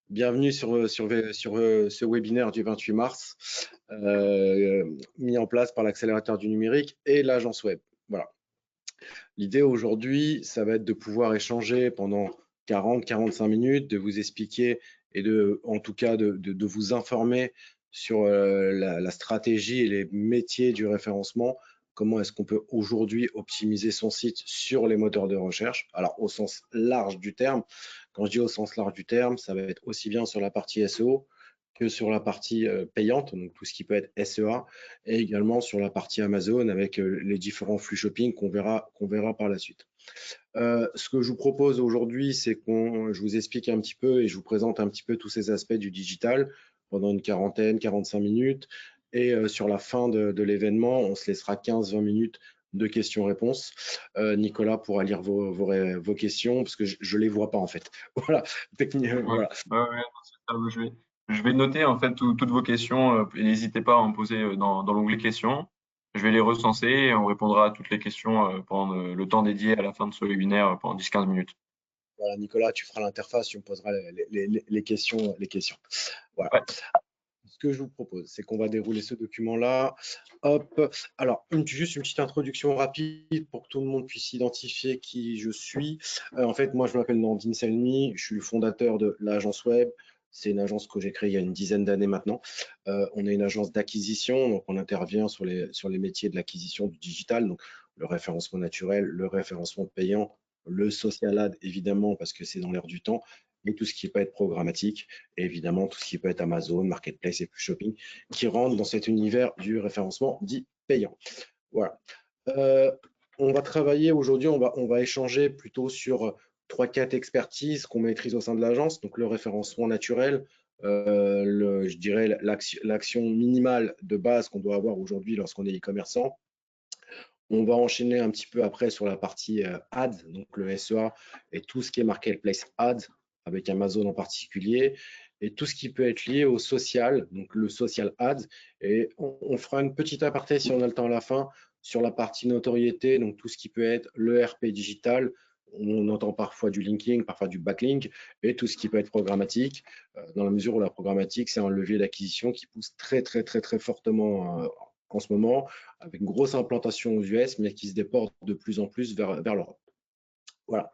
Bienvenue sur ce webinaire du 28 mars, mis en place par l'accélérateur du numérique et l'agence web. Voilà. L'idée aujourd'hui, ça va être de pouvoir échanger pendant 40-45 minutes, de vous expliquer et en tout cas de vous informer sur la stratégie et les métiers du référencement. Comment est-ce qu'on peut aujourd'hui optimiser son site sur les moteurs de recherche? Alors, au sens large du terme, quand je dis au sens large du terme, ça va être aussi bien sur la partie SEO que sur la partie payante, donc tout ce qui peut être SEA, et également sur la partie Amazon avec les différents flux shopping qu'on verra par la suite. Ce que je vous propose aujourd'hui, c'est je vous explique un petit peu et je vous présente un petit peu tous ces aspects du digital pendant une 45 minutes. Et sur la fin de l'événement, on se laissera 15-20 minutes de questions-réponses. Nicolas pourra lire vos questions parce que je ne les vois pas en fait. Voilà, Ouais, voilà. ouais, non, c'est ça. Je vais noter en fait toutes vos questions et n'hésitez pas à en poser dans l'onglet questions. Je vais les recenser et on répondra à toutes les questions pendant le temps dédié à la fin de ce webinaire pendant 10-15 minutes. Voilà, Nicolas, tu feras l'interface, tu me poseras les questions, Voilà. Ouais, Ce que je vous propose, c'est qu'on va dérouler ce document-là. Hop. Alors, juste une petite introduction rapide pour que tout le monde puisse identifier qui je suis. En fait, moi, je m'appelle Nandine Selmi, je suis le fondateur de l'agence web. C'est une agence que j'ai créée il y a une dizaine d'années maintenant. On est une agence d'acquisition, donc on intervient sur les métiers de l'acquisition du digital, donc le référencement naturel, le référencement payant, le social ad, évidemment, parce que c'est dans l'air du temps, et tout ce qui peut être programmatique, et évidemment tout ce qui peut être Amazon, Marketplace et plus shopping, qui rentrent dans cet univers du référencement dit payant. Voilà. Euh, on va travailler aujourd'hui, on va échanger plutôt sur 3-4 expertises qu'on maîtrise au sein de l'agence, donc le référencement naturel, je dirais l'action minimale de base qu'on doit avoir aujourd'hui lorsqu'on est e-commerçant. On va enchaîner un petit peu après sur la partie ads, donc le SEA et tout ce qui est marketplace ads, avec Amazon en particulier, et tout ce qui peut être lié au social, donc le social ads. Et on fera une petite aparté si on a le temps à la fin sur la partie notoriété, donc tout ce qui peut être l'ERP digital. On entend parfois du linking, parfois du backlink, et tout ce qui peut être programmatique, dans la mesure où la programmatique, c'est un levier d'acquisition qui pousse très fortement en ce moment, avec une grosse implantation aux US, mais qui se déporte de plus en plus vers l'Europe. Voilà.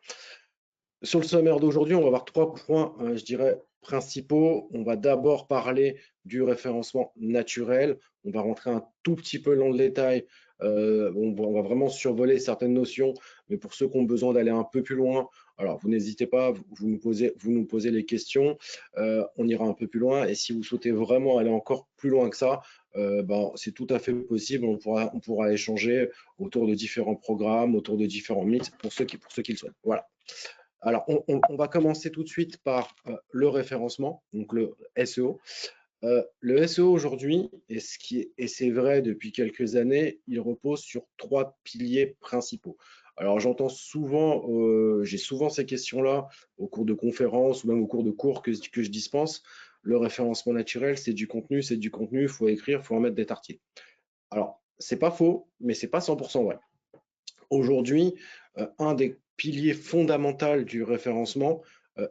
Sur le sommaire d'aujourd'hui, on va avoir 3 points, je dirais, principaux. On va d'abord parler du référencement naturel. On va rentrer un tout petit peu dans le détail. On va vraiment survoler certaines notions, mais pour ceux qui ont besoin d'aller un peu plus loin, alors vous n'hésitez pas, vous nous posez les questions. On ira un peu plus loin. Et si vous souhaitez vraiment aller encore plus loin que ça, c'est tout à fait possible. On pourra échanger autour de différents programmes, autour de différents mythes pour ceux qui le souhaitent. Voilà. Alors, on va commencer tout de suite par le référencement, donc le SEO. Le SEO aujourd'hui, et c'est vrai depuis quelques années, il repose sur 3 piliers principaux. Alors, j'ai souvent ces questions-là au cours de conférences ou même au cours de cours que je dispense. Le référencement naturel, c'est du contenu, il faut écrire, il faut en mettre des tartines. Alors, c'est pas faux, mais c'est pas 100% vrai. Aujourd'hui, un des piliers fondamentaux du référencement,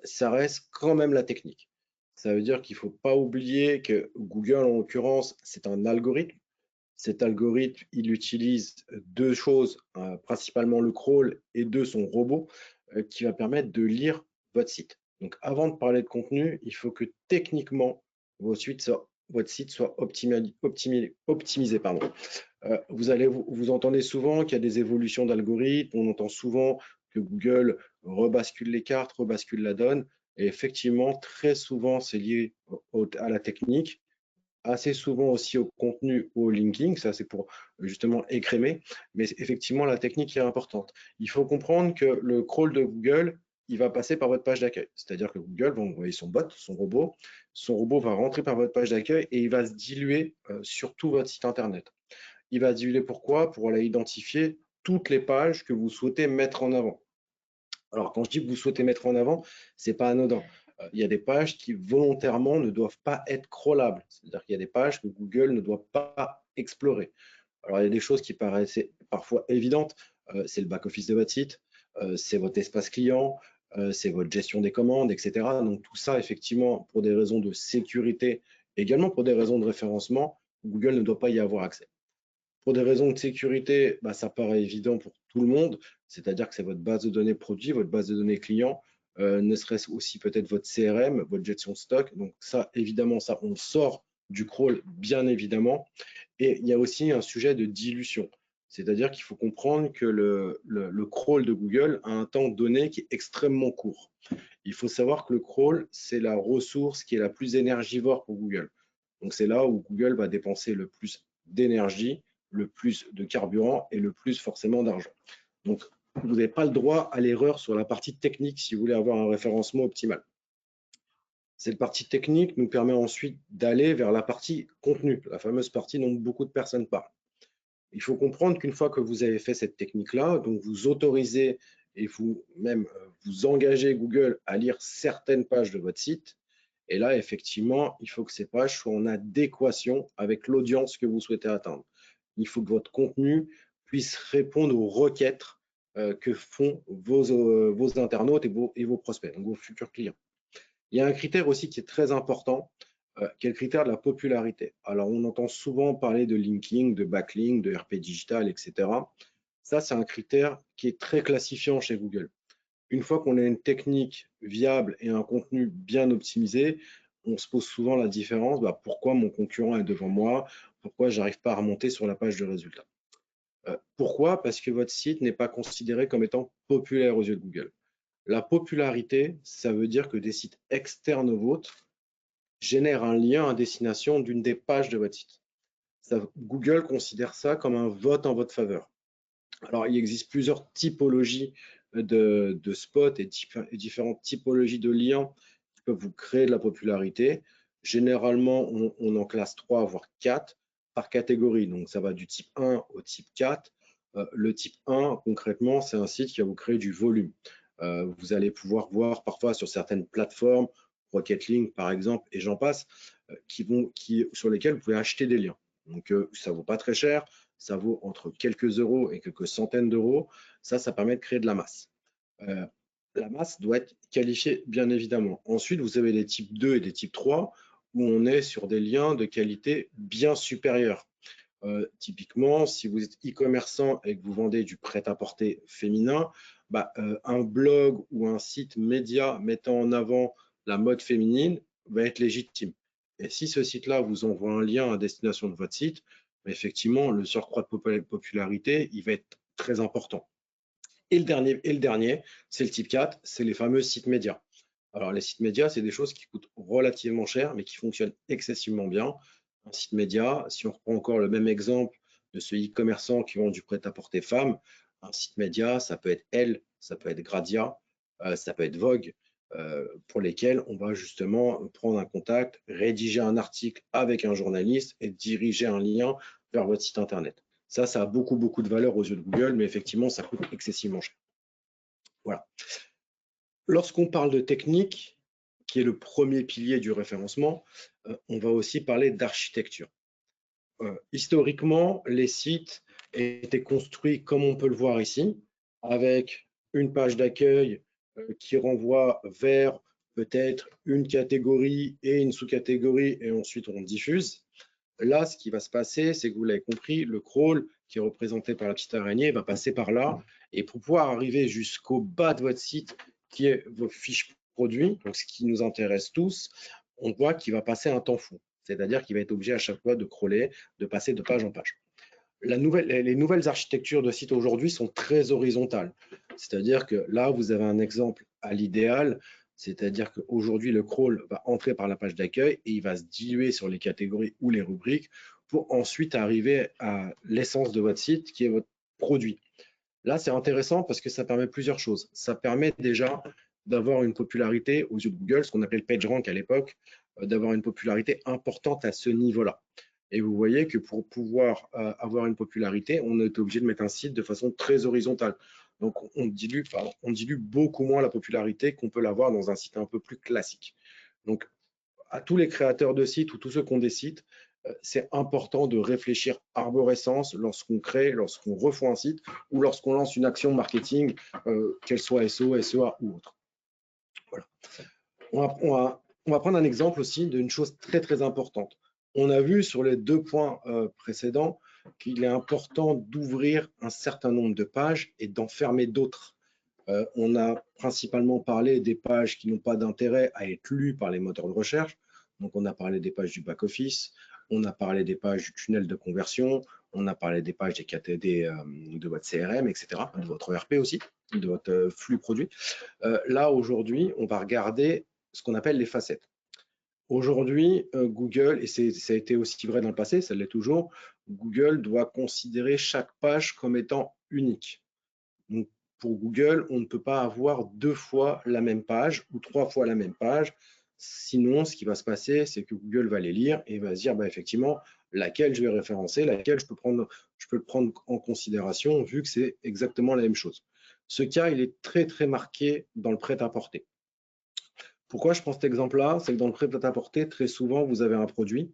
ça reste quand même la technique. Ça veut dire qu'il ne faut pas oublier que Google, en l'occurrence, c'est un algorithme. Cet algorithme, il utilise 2 choses, principalement le crawl et son robot, qui va permettre de lire votre site. Donc, avant de parler de contenu, il faut que techniquement, votre site soit optimisé. Pardon. Vous entendez souvent qu'il y a des évolutions d'algorithmes, on entend souvent que Google rebascule les cartes, rebascule la donne, et effectivement, très souvent, c'est lié à la technique, assez souvent aussi au contenu, au linking, ça c'est pour justement écrémer, mais effectivement, la technique est importante. Il faut comprendre que le crawl de Google, il va passer par votre page d'accueil, c'est-à-dire que Google va envoyer son bot, son robot va rentrer par votre page d'accueil et il va se diluer sur tout votre site internet. Il va diluer pourquoi? Pour aller identifier toutes les pages que vous souhaitez mettre en avant. Alors, quand je dis que vous souhaitez mettre en avant, c'est pas anodin. Il y a des pages qui volontairement ne doivent pas être crawlables. C'est-à-dire qu'il y a des pages que Google ne doit pas explorer. Alors, il y a des choses qui paraissent parfois évidentes. C'est le back-office de votre site, c'est votre espace client, c'est votre gestion des commandes, etc. Donc tout ça, effectivement, pour des raisons de sécurité, également pour des raisons de référencement, Google ne doit pas y avoir accès. Pour des raisons de sécurité, bah, ça paraît évident pour tout le monde, c'est-à-dire que c'est votre base de données produit, votre base de données client, ne serait-ce aussi peut-être votre CRM, votre gestion de stock. Donc ça, évidemment, ça, on sort du crawl, bien évidemment. Et il y a aussi un sujet de dilution. C'est-à-dire qu'il faut comprendre que le crawl de Google a un temps donné qui est extrêmement court. Il faut savoir que le crawl, c'est la ressource qui est la plus énergivore pour Google. Donc c'est là où Google va dépenser le plus d'énergie, le plus de carburant et le plus forcément d'argent. Donc vous n'avez pas le droit à l'erreur sur la partie technique si vous voulez avoir un référencement optimal. Cette partie technique nous permet ensuite d'aller vers la partie contenu, la fameuse partie dont beaucoup de personnes parlent. Il faut comprendre qu'une fois que vous avez fait cette technique-là, donc vous autorisez et vous même vous engagez Google à lire certaines pages de votre site. Et là, effectivement, il faut que ces pages soient en adéquation avec l'audience que vous souhaitez atteindre. Il faut que votre contenu puisse répondre aux requêtes que font vos internautes et vos prospects, donc vos futurs clients. Il y a un critère aussi qui est très important, qui est le critère de la popularité. Alors, on entend souvent parler de linking, de backlink, de RP digital, etc. Ça, c'est un critère qui est très classifiant chez Google. Une fois qu'on a une technique viable et un contenu bien optimisé, on se pose souvent la différence, pourquoi mon concurrent est devant moi, pourquoi je n'arrive pas à remonter sur la page de résultats. Pourquoi? Parce que votre site n'est pas considéré comme étant populaire aux yeux de Google. La popularité, ça veut dire que des sites externes aux vôtres génèrent un lien à destination d'une des pages de votre site. Google considère ça comme un vote en votre faveur. Alors, il existe plusieurs typologies de spots et différentes typologies de liens qui peuvent vous créer de la popularité. Généralement, on en classe 3, voire 4 par catégorie. Donc, ça va du type 1 au type 4. Le type 1, concrètement, c'est un site qui va vous créer du volume. Vous allez pouvoir voir parfois sur certaines plateformes, Rocket Link par exemple, et j'en passe, sur lesquelles vous pouvez acheter des liens. Donc, ça ne vaut pas très cher, ça vaut entre quelques euros et quelques centaines d'euros. Ça permet de créer de la masse. La masse doit être qualifiée, bien évidemment. Ensuite, vous avez des types 2 et des types 3, où on est sur des liens de qualité bien supérieure. Typiquement, si vous êtes e-commerçant et que vous vendez du prêt-à-porter féminin, un blog ou un site média mettant en avant la mode féminine va être légitime. Et si ce site-là vous envoie un lien à destination de votre site, effectivement, le surcroît de popularité, il va être très important. Et le dernier, c'est le type 4, c'est les fameux sites médias. Alors, les sites médias, c'est des choses qui coûtent relativement cher, mais qui fonctionnent excessivement bien. Un site média, si on reprend encore le même exemple de ce e-commerçant qui vend du prêt-à-porter femme, un site média, ça peut être Elle, ça peut être Gradia, ça peut être Vogue, pour lesquels on va justement prendre un contact, rédiger un article avec un journaliste et diriger un lien vers votre site internet. Ça a beaucoup de valeur aux yeux de Google, mais effectivement, ça coûte excessivement cher. Voilà. Lorsqu'on parle de technique, qui est le premier pilier du référencement, on va aussi parler d'architecture. Historiquement, les sites étaient construits comme on peut le voir ici, avec une page d'accueil qui renvoie vers peut-être une catégorie et une sous-catégorie, et ensuite on diffuse. Là, ce qui va se passer, c'est que vous l'avez compris, le crawl, qui est représenté par la petite araignée, va passer par là. Et pour pouvoir arriver jusqu'au bas de votre site, qui est vos fiches produits, donc ce qui nous intéresse tous, on voit qu'il va passer un temps fou. C'est-à-dire qu'il va être obligé à chaque fois de crawler, de passer de page en page. Les nouvelles architectures de sites aujourd'hui sont très horizontales. C'est-à-dire que là, vous avez un exemple à l'idéal, c'est-à-dire qu'aujourd'hui, le crawl va entrer par la page d'accueil et il va se diluer sur les catégories ou les rubriques pour ensuite arriver à l'essence de votre site, qui est votre produit. Là, c'est intéressant parce que ça permet plusieurs choses. Ça permet déjà d'avoir une popularité aux yeux de Google, ce qu'on appelait le PageRank à l'époque, d'avoir une popularité importante à ce niveau-là. Et vous voyez que pour pouvoir avoir une popularité, on est obligé de mettre un site de façon très horizontale. Donc, on dilue beaucoup moins la popularité qu'on peut l'avoir dans un site un peu plus classique. Donc, à tous les créateurs de sites ou tous ceux qui ont des sites, c'est important de réfléchir arborescence lorsqu'on crée, lorsqu'on refait un site ou lorsqu'on lance une action marketing, qu'elle soit SEO, SEA ou autre. Voilà. On va prendre un exemple aussi d'une chose très, très importante. On a vu sur les 2 points précédents qu'il est important d'ouvrir un certain nombre de pages et d'en fermer d'autres. On a principalement parlé des pages qui n'ont pas d'intérêt à être lues par les moteurs de recherche. Donc, on a parlé des pages du back-office, on a parlé des pages du tunnel de conversion, on a parlé des pages des KTD de votre CRM, etc., de votre ERP aussi, de votre flux produit. Là, aujourd'hui, on va regarder ce qu'on appelle les facettes. Aujourd'hui, Google, et ça a été aussi vrai dans le passé, ça l'est toujours, Google doit considérer chaque page comme étant unique. Donc, pour Google, on ne peut pas avoir 2 fois la même page ou 3 fois la même page. Sinon, ce qui va se passer, c'est que Google va les lire et va se dire, bah, effectivement, laquelle je vais référencer, laquelle je peux le prendre en considération vu que c'est exactement la même chose. Ce cas, il est très, très marqué dans le prêt-à-porter. Pourquoi je prends cet exemple-là? C'est que dans le prêt-à-porter, très souvent, vous avez un produit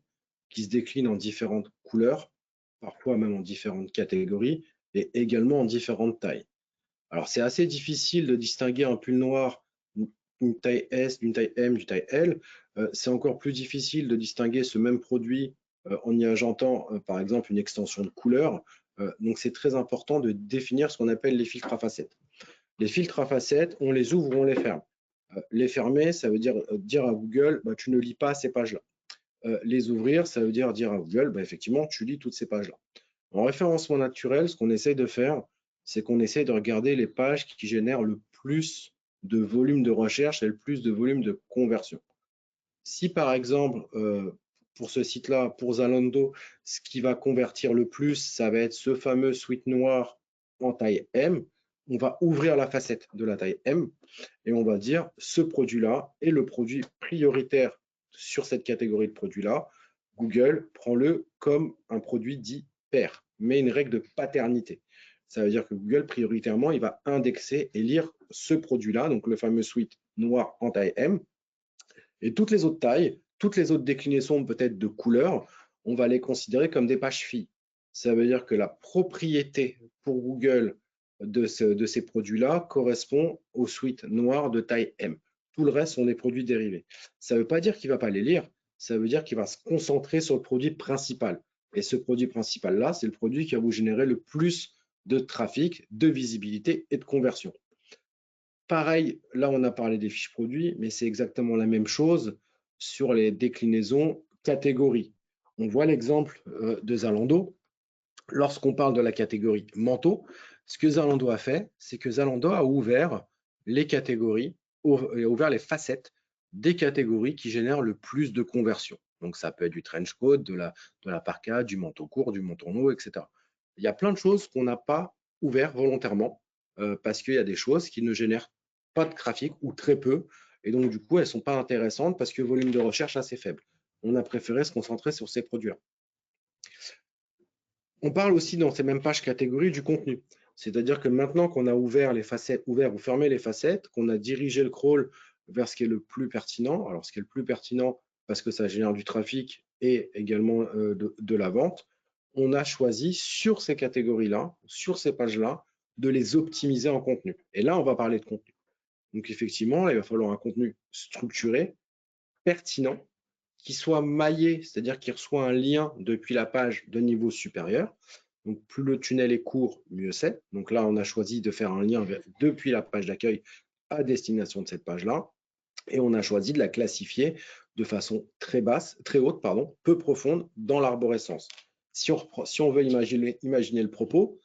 qui se décline en différentes couleurs, parfois même en différentes catégories et également en différentes tailles. Alors, c'est assez difficile de distinguer un pull noir d'une taille S, d'une taille M, d'une taille L. C'est encore plus difficile de distinguer ce même produit en y ajoutant, par exemple, une extension de couleur. Donc, c'est très important de définir ce qu'on appelle les filtres à facettes. Les filtres à facettes, on les ouvre ou on les ferme. Les fermer, ça veut dire dire à Google, bah, tu ne lis pas ces pages-là. Les ouvrir, ça veut dire à Google, bah, effectivement, tu lis toutes ces pages-là. En référencement naturel, ce qu'on essaye de faire, c'est qu'on essaye de regarder les pages qui génèrent le plus de volume de recherche et le plus de volume de conversion. Si par exemple, pour ce site-là, pour Zalando, ce qui va convertir le plus, ça va être ce fameux sweat noir en taille M, on va ouvrir la facette de la taille M et on va dire ce produit-là est le produit prioritaire sur cette catégorie de produits-là. Google prend-le comme un produit dit pair, mais une règle de paternité. Ça veut dire que Google, prioritairement, il va indexer et lire ce produit-là, donc le fameux suite noir en taille M. Et toutes les autres tailles, toutes les autres déclinaisons peut-être de couleurs, on va les considérer comme des pages filles. Ça veut dire que la propriété pour Google de ces produits-là correspond aux suites noires de taille M. Tout le reste sont des produits dérivés. Ça ne veut pas dire qu'il ne va pas les lire, ça veut dire qu'il va se concentrer sur le produit principal. Et ce produit principal-là, c'est le produit qui va vous générer le plus de trafic, de visibilité et de conversion. Pareil, là, on a parlé des fiches produits, mais c'est exactement la même chose sur les déclinaisons catégories. On voit l'exemple de Zalando. Lorsqu'on parle de la catégorie manteau, ce que Zalando a fait, c'est que Zalando a ouvert les catégories, et ouvert les facettes des catégories qui génèrent le plus de conversions. Donc, ça peut être du trench coat, de la parka, du manteau court, du manteau long, etc. Il y a plein de choses qu'on n'a pas ouvert volontairement parce qu'il y a des choses qui ne génèrent pas de trafic ou très peu. Et donc, du coup, elles ne sont pas intéressantes parce que le volume de recherche est assez faible. On a préféré se concentrer sur ces produits-là. On parle aussi dans ces mêmes pages catégories du contenu. C'est-à-dire que maintenant qu'on a ouvert les facettes, ouvert ou fermé les facettes, qu'on a dirigé le crawl vers ce qui est le plus pertinent, alors ce qui est le plus pertinent parce que ça génère du trafic et également de la vente, on a choisi sur ces catégories-là, sur ces pages-là, de les optimiser en contenu. Et là, on va parler de contenu. Donc effectivement, il va falloir un contenu structuré, pertinent, qui soit maillé, c'est-à-dire qui reçoit un lien depuis la page de niveau supérieur. Donc plus le tunnel est court, mieux c'est. Donc là, on a choisi de faire un lien depuis la page d'accueil à destination de cette page-là. Et on a choisi de la classifier de façon très basse, très haute, pardon, peu profonde dans l'arborescence. Si on veut imaginer le propos,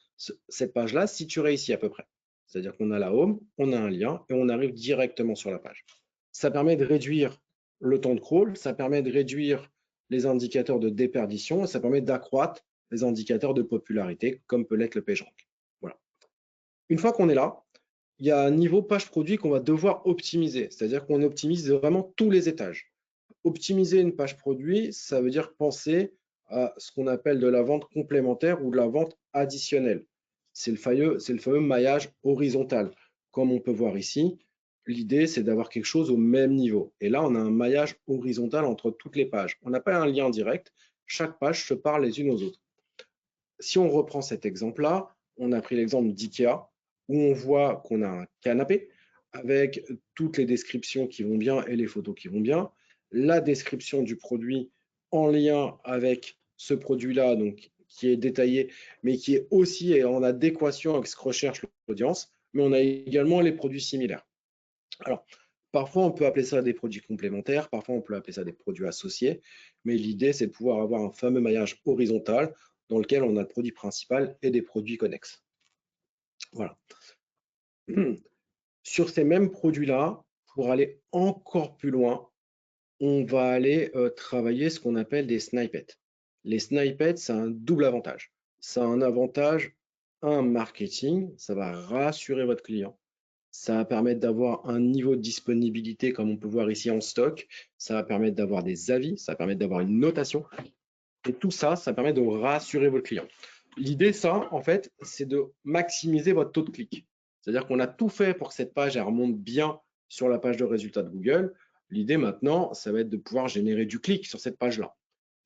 cette page-là se situerait ici à peu près. C'est-à-dire qu'on a la home, on a un lien et on arrive directement sur la page. Ça permet de réduire le temps de crawl, ça permet de réduire les indicateurs de déperdition et ça permet d'accroître les indicateurs de popularité comme peut l'être le PageRank. Voilà. Une fois qu'on est là, il y a un niveau page produit qu'on va devoir optimiser, c'est-à-dire qu'on optimise vraiment tous les étages. Optimiser une page produit, ça veut dire penser à ce qu'on appelle de la vente complémentaire ou de la vente additionnelle. C'est le fameux maillage horizontal. Comme on peut voir ici, l'idée, c'est d'avoir quelque chose au même niveau. Et là, on a un maillage horizontal entre toutes les pages. On n'a pas un lien direct. Chaque page se parle les unes aux autres. Si on reprend cet exemple-là, on a pris l'exemple d'IKEA, où on voit qu'on a un canapé avec toutes les descriptions qui vont bien et les photos qui vont bien, la description du produit en lien avec ce produit-là, donc qui est détaillé, mais qui est aussi en adéquation avec ce que recherche l'audience, mais on a également les produits similaires. Alors, parfois, on peut appeler ça des produits complémentaires, parfois, on peut appeler ça des produits associés, mais l'idée, c'est de pouvoir avoir un fameux maillage horizontal dans lequel on a le produit principal et des produits connexes. Voilà. Sur ces mêmes produits-là, pour aller encore plus loin, on va aller travailler ce qu'on appelle des snippets. Les snippets, c'est un double avantage. Ça a un avantage, un marketing, ça va rassurer votre client. Ça va permettre d'avoir un niveau de disponibilité comme on peut voir ici en stock. Ça va permettre d'avoir des avis, ça va permettre d'avoir une notation. Et tout ça, ça permet de rassurer votre client. L'idée, ça, en fait, c'est de maximiser votre taux de clic. C'est-à-dire qu'on a tout fait pour que cette page elle remonte bien sur la page de résultats de Google. L'idée maintenant, ça va être de pouvoir générer du clic sur cette page-là.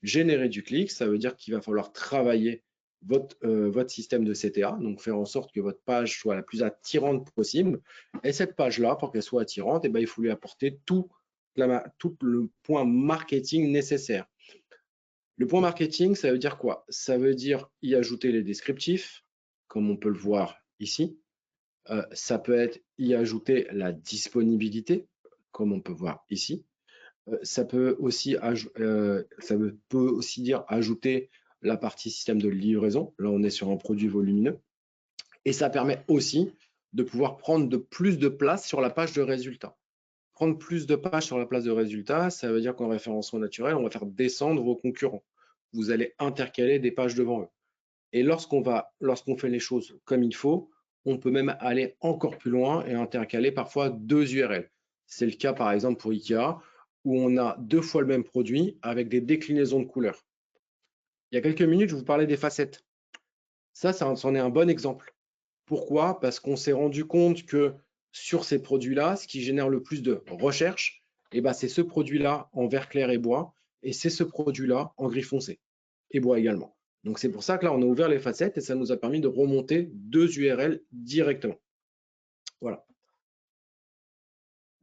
Générer du clic, ça veut dire qu'il va falloir travailler votre système de CTA, donc faire en sorte que votre page soit la plus attirante possible. Et cette page-là, pour qu'elle soit attirante, eh ben, il faut lui apporter tout le point marketing nécessaire. Le point marketing, ça veut dire quoi? Ça veut dire y ajouter les descriptifs, comme on peut le voir ici. Ça peut être y ajouter la disponibilité, comme on peut voir ici. Ça peut aussi dire ajouter la partie système de livraison. Là, on est sur un produit volumineux. Et ça permet aussi de pouvoir prendre plus de place sur la page de résultats. Prendre plus de pages sur la place de résultats, ça veut dire qu'en référencement naturel, on va faire descendre vos concurrents. Vous allez intercaler des pages devant eux. Et lorsqu'on fait les choses comme il faut, on peut même aller encore plus loin et intercaler parfois 2 URL. C'est le cas par exemple pour IKEA, où on a 2 fois le même produit avec des déclinaisons de couleurs. Il y a quelques minutes, je vous parlais des facettes. Ça c'en est un bon exemple. Pourquoi? Parce qu'on s'est rendu compte que sur ces produits-là, ce qui génère le plus de recherche, c'est ce produit-là en vert clair et bois, et c'est ce produit-là en gris foncé, et bois également. Donc c'est pour ça que là, on a ouvert les facettes et ça nous a permis de remonter 2 URL directement. Voilà.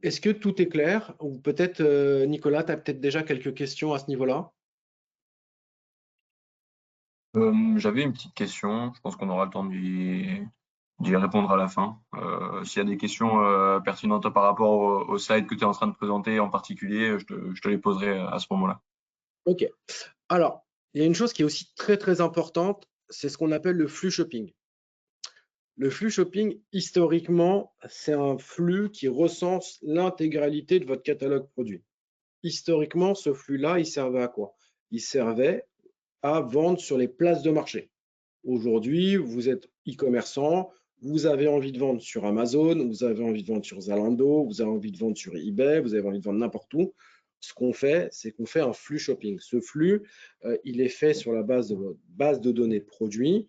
Est-ce que tout est clair? Ou peut-être, Nicolas, tu as peut-être déjà quelques questions à ce niveau-là? J'avais une petite question, je pense qu'on aura le temps d'y répondre à la fin. S'il y a des questions pertinentes par rapport au slide que tu es en train de présenter en particulier, je te les poserai à ce moment-là. Ok. Alors, il y a une chose qui est aussi très très importante, c'est ce qu'on appelle le flux shopping. Le flux shopping, historiquement, c'est un flux qui recense l'intégralité de votre catalogue produit. Historiquement, ce flux-là, il servait à quoi? Il servait à vendre sur les places de marché. Aujourd'hui, vous êtes e-commerçant, vous avez envie de vendre sur Amazon, vous avez envie de vendre sur Zalando, vous avez envie de vendre sur eBay, vous avez envie de vendre n'importe où. Ce qu'on fait, c'est qu'on fait un flux shopping. Ce flux, il est fait sur la base de votre base de données produits.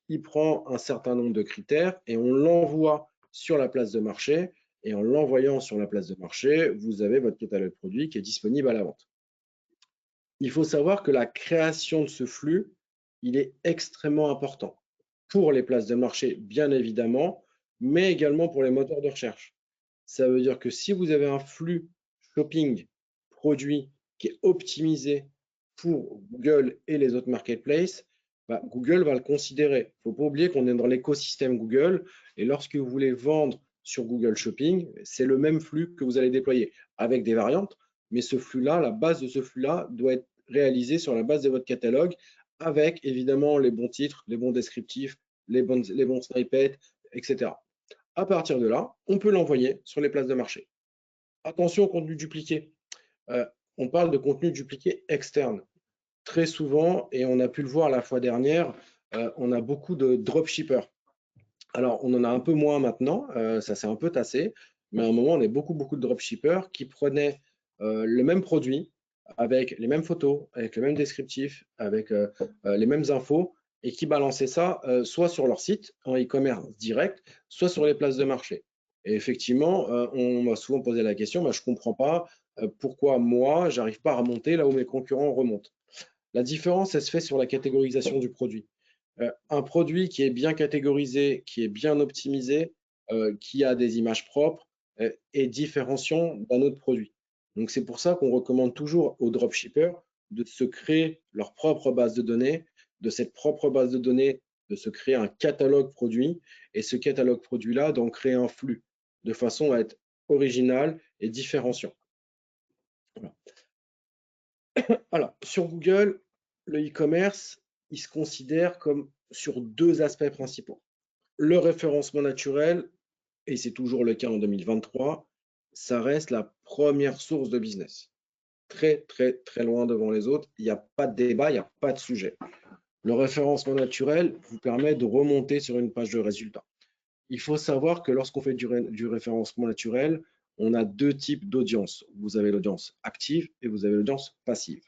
Il prend un certain nombre de critères et on l'envoie sur la place de marché. Et en l'envoyant sur la place de marché, vous avez votre catalogue produit qui est disponible à la vente. Il faut savoir que la création de ce flux, il est extrêmement important pour les places de marché, bien évidemment, mais également pour les moteurs de recherche. Ça veut dire que si vous avez un flux shopping produit qui est optimisé pour Google et les autres marketplaces, Google va le considérer. Il ne faut pas oublier qu'on est dans l'écosystème Google et lorsque vous voulez vendre sur Google Shopping, c'est le même flux que vous allez déployer avec des variantes, mais ce flux-là, la base de ce flux-là doit être réalisée sur la base de votre catalogue avec évidemment les bons titres, les bons descriptifs, les bons snippets, etc. À partir de là, on peut l'envoyer sur les places de marché. Attention au contenu dupliqué. On parle de contenu dupliqué externe. Très souvent, et on a pu le voir la fois dernière, on a beaucoup de dropshippers. Alors, on en a un peu moins maintenant, ça s'est un peu tassé, mais à un moment, on a beaucoup de dropshippers qui prenaient le même produit avec les mêmes photos, avec le même descriptif, avec les mêmes infos et qui balançaient ça soit sur leur site en e-commerce direct, soit sur les places de marché. Et effectivement, on m'a souvent posé la question, je ne comprends pas pourquoi moi, j'arrive pas à remonter là où mes concurrents remontent. La différence, elle se fait sur la catégorisation du produit. Un produit qui est bien catégorisé, qui est bien optimisé, qui a des images propres, est différenciant d'un autre produit. Donc, c'est pour ça qu'on recommande toujours aux dropshippers de se créer leur propre base de données, de cette propre base de données, de se créer un catalogue produit et ce catalogue produit-là, d'en créer un flux de façon à être original et différenciant. Voilà. Alors, sur Google, le e-commerce, il se considère comme sur deux aspects principaux. Le référencement naturel, et c'est toujours le cas en 2023, ça reste la première source de business. Très, très, très loin devant les autres. Il n'y a pas de débat, il n'y a pas de sujet. Le référencement naturel vous permet de remonter sur une page de résultats. Il faut savoir que lorsqu'on fait du référencement naturel, on a deux types d'audience. Vous avez l'audience active et vous avez l'audience passive.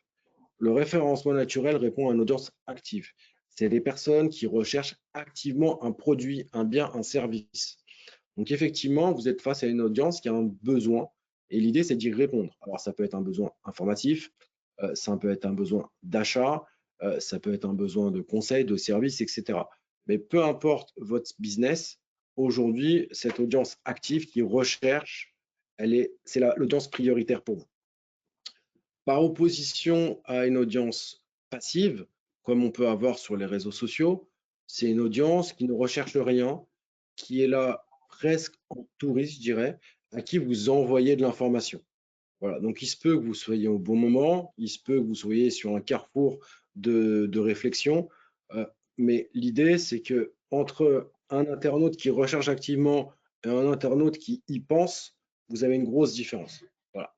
Le référencement naturel répond à une audience active. C'est des personnes qui recherchent activement un produit, un bien, un service. Donc effectivement, vous êtes face à une audience qui a un besoin et l'idée, c'est d'y répondre. Alors ça peut être un besoin informatif, ça peut être un besoin d'achat, ça peut être un besoin de conseil, de service, etc. Mais peu importe votre business, aujourd'hui, cette audience active qui recherche, c'est l'audience prioritaire pour vous. Par opposition à une audience passive, comme on peut avoir sur les réseaux sociaux, c'est une audience qui ne recherche rien, qui est là presque en touriste, je dirais, à qui vous envoyez de l'information. Voilà, donc il se peut que vous soyez au bon moment, il se peut que vous soyez sur un carrefour de réflexion, mais l'idée, c'est que entre un internaute qui recherche activement et un internaute qui y pense, vous avez une grosse différence. Voilà.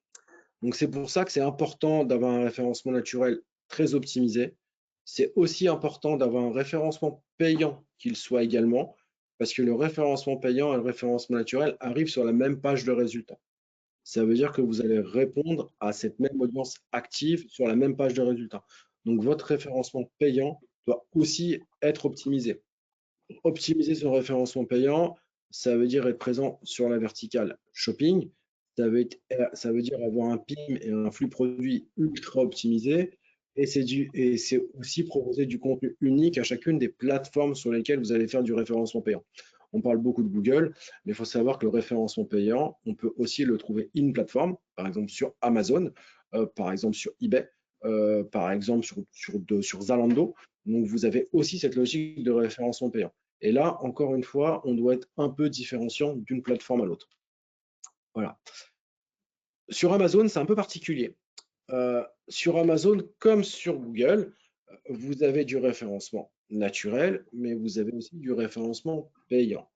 Donc c'est pour ça que c'est important d'avoir un référencement naturel très optimisé. C'est aussi important d'avoir un référencement payant qu'il soit également, parce que le référencement payant et le référencement naturel arrivent sur la même page de résultat. Ça veut dire que vous allez répondre à cette même audience active sur la même page de résultat. Donc votre référencement payant doit aussi être optimisé. Optimiser son référencement payant, ça veut dire être présent sur la verticale shopping, ça veut dire avoir un PIM et un flux produit ultra optimisé, et c'est aussi proposer du contenu unique à chacune des plateformes sur lesquelles vous allez faire du référencement payant. On parle beaucoup de Google, mais il faut savoir que le référencement payant, on peut aussi le trouver in plateforme, par exemple sur Amazon, par exemple sur eBay, par exemple sur Zalando. Donc vous avez aussi cette logique de référencement payant. Et là, encore une fois, on doit être un peu différenciant d'une plateforme à l'autre. Voilà. Sur Amazon, c'est un peu particulier. Sur Amazon, comme sur Google, vous avez du référencement naturel, mais vous avez aussi du référencement payant.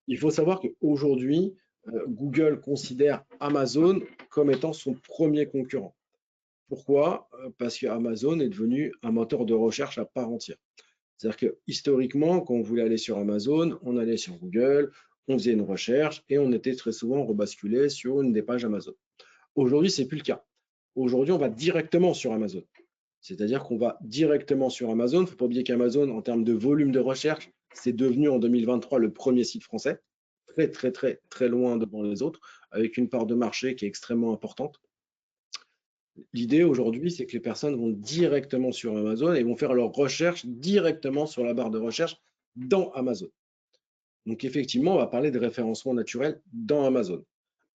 Il faut savoir qu'aujourd'hui, Google considère Amazon comme étant son premier concurrent. Pourquoi? Parce que Amazon est devenu un moteur de recherche à part entière. C'est-à-dire que historiquement, quand on voulait aller sur Amazon, on allait sur Google, on faisait une recherche et on était très souvent rebasculé sur une des pages Amazon. Aujourd'hui, ce n'est plus le cas. Aujourd'hui, on va directement sur Amazon. C'est-à-dire qu'on va directement sur Amazon. Il ne faut pas oublier qu'Amazon, en termes de volume de recherche, c'est devenu en 2023 le premier site français, très, très, très, très loin devant les autres, avec une part de marché qui est extrêmement importante. L'idée aujourd'hui, c'est que les personnes vont directement sur Amazon et vont faire leurs recherches directement sur la barre de recherche dans Amazon. Donc effectivement, on va parler de référencement naturel dans Amazon.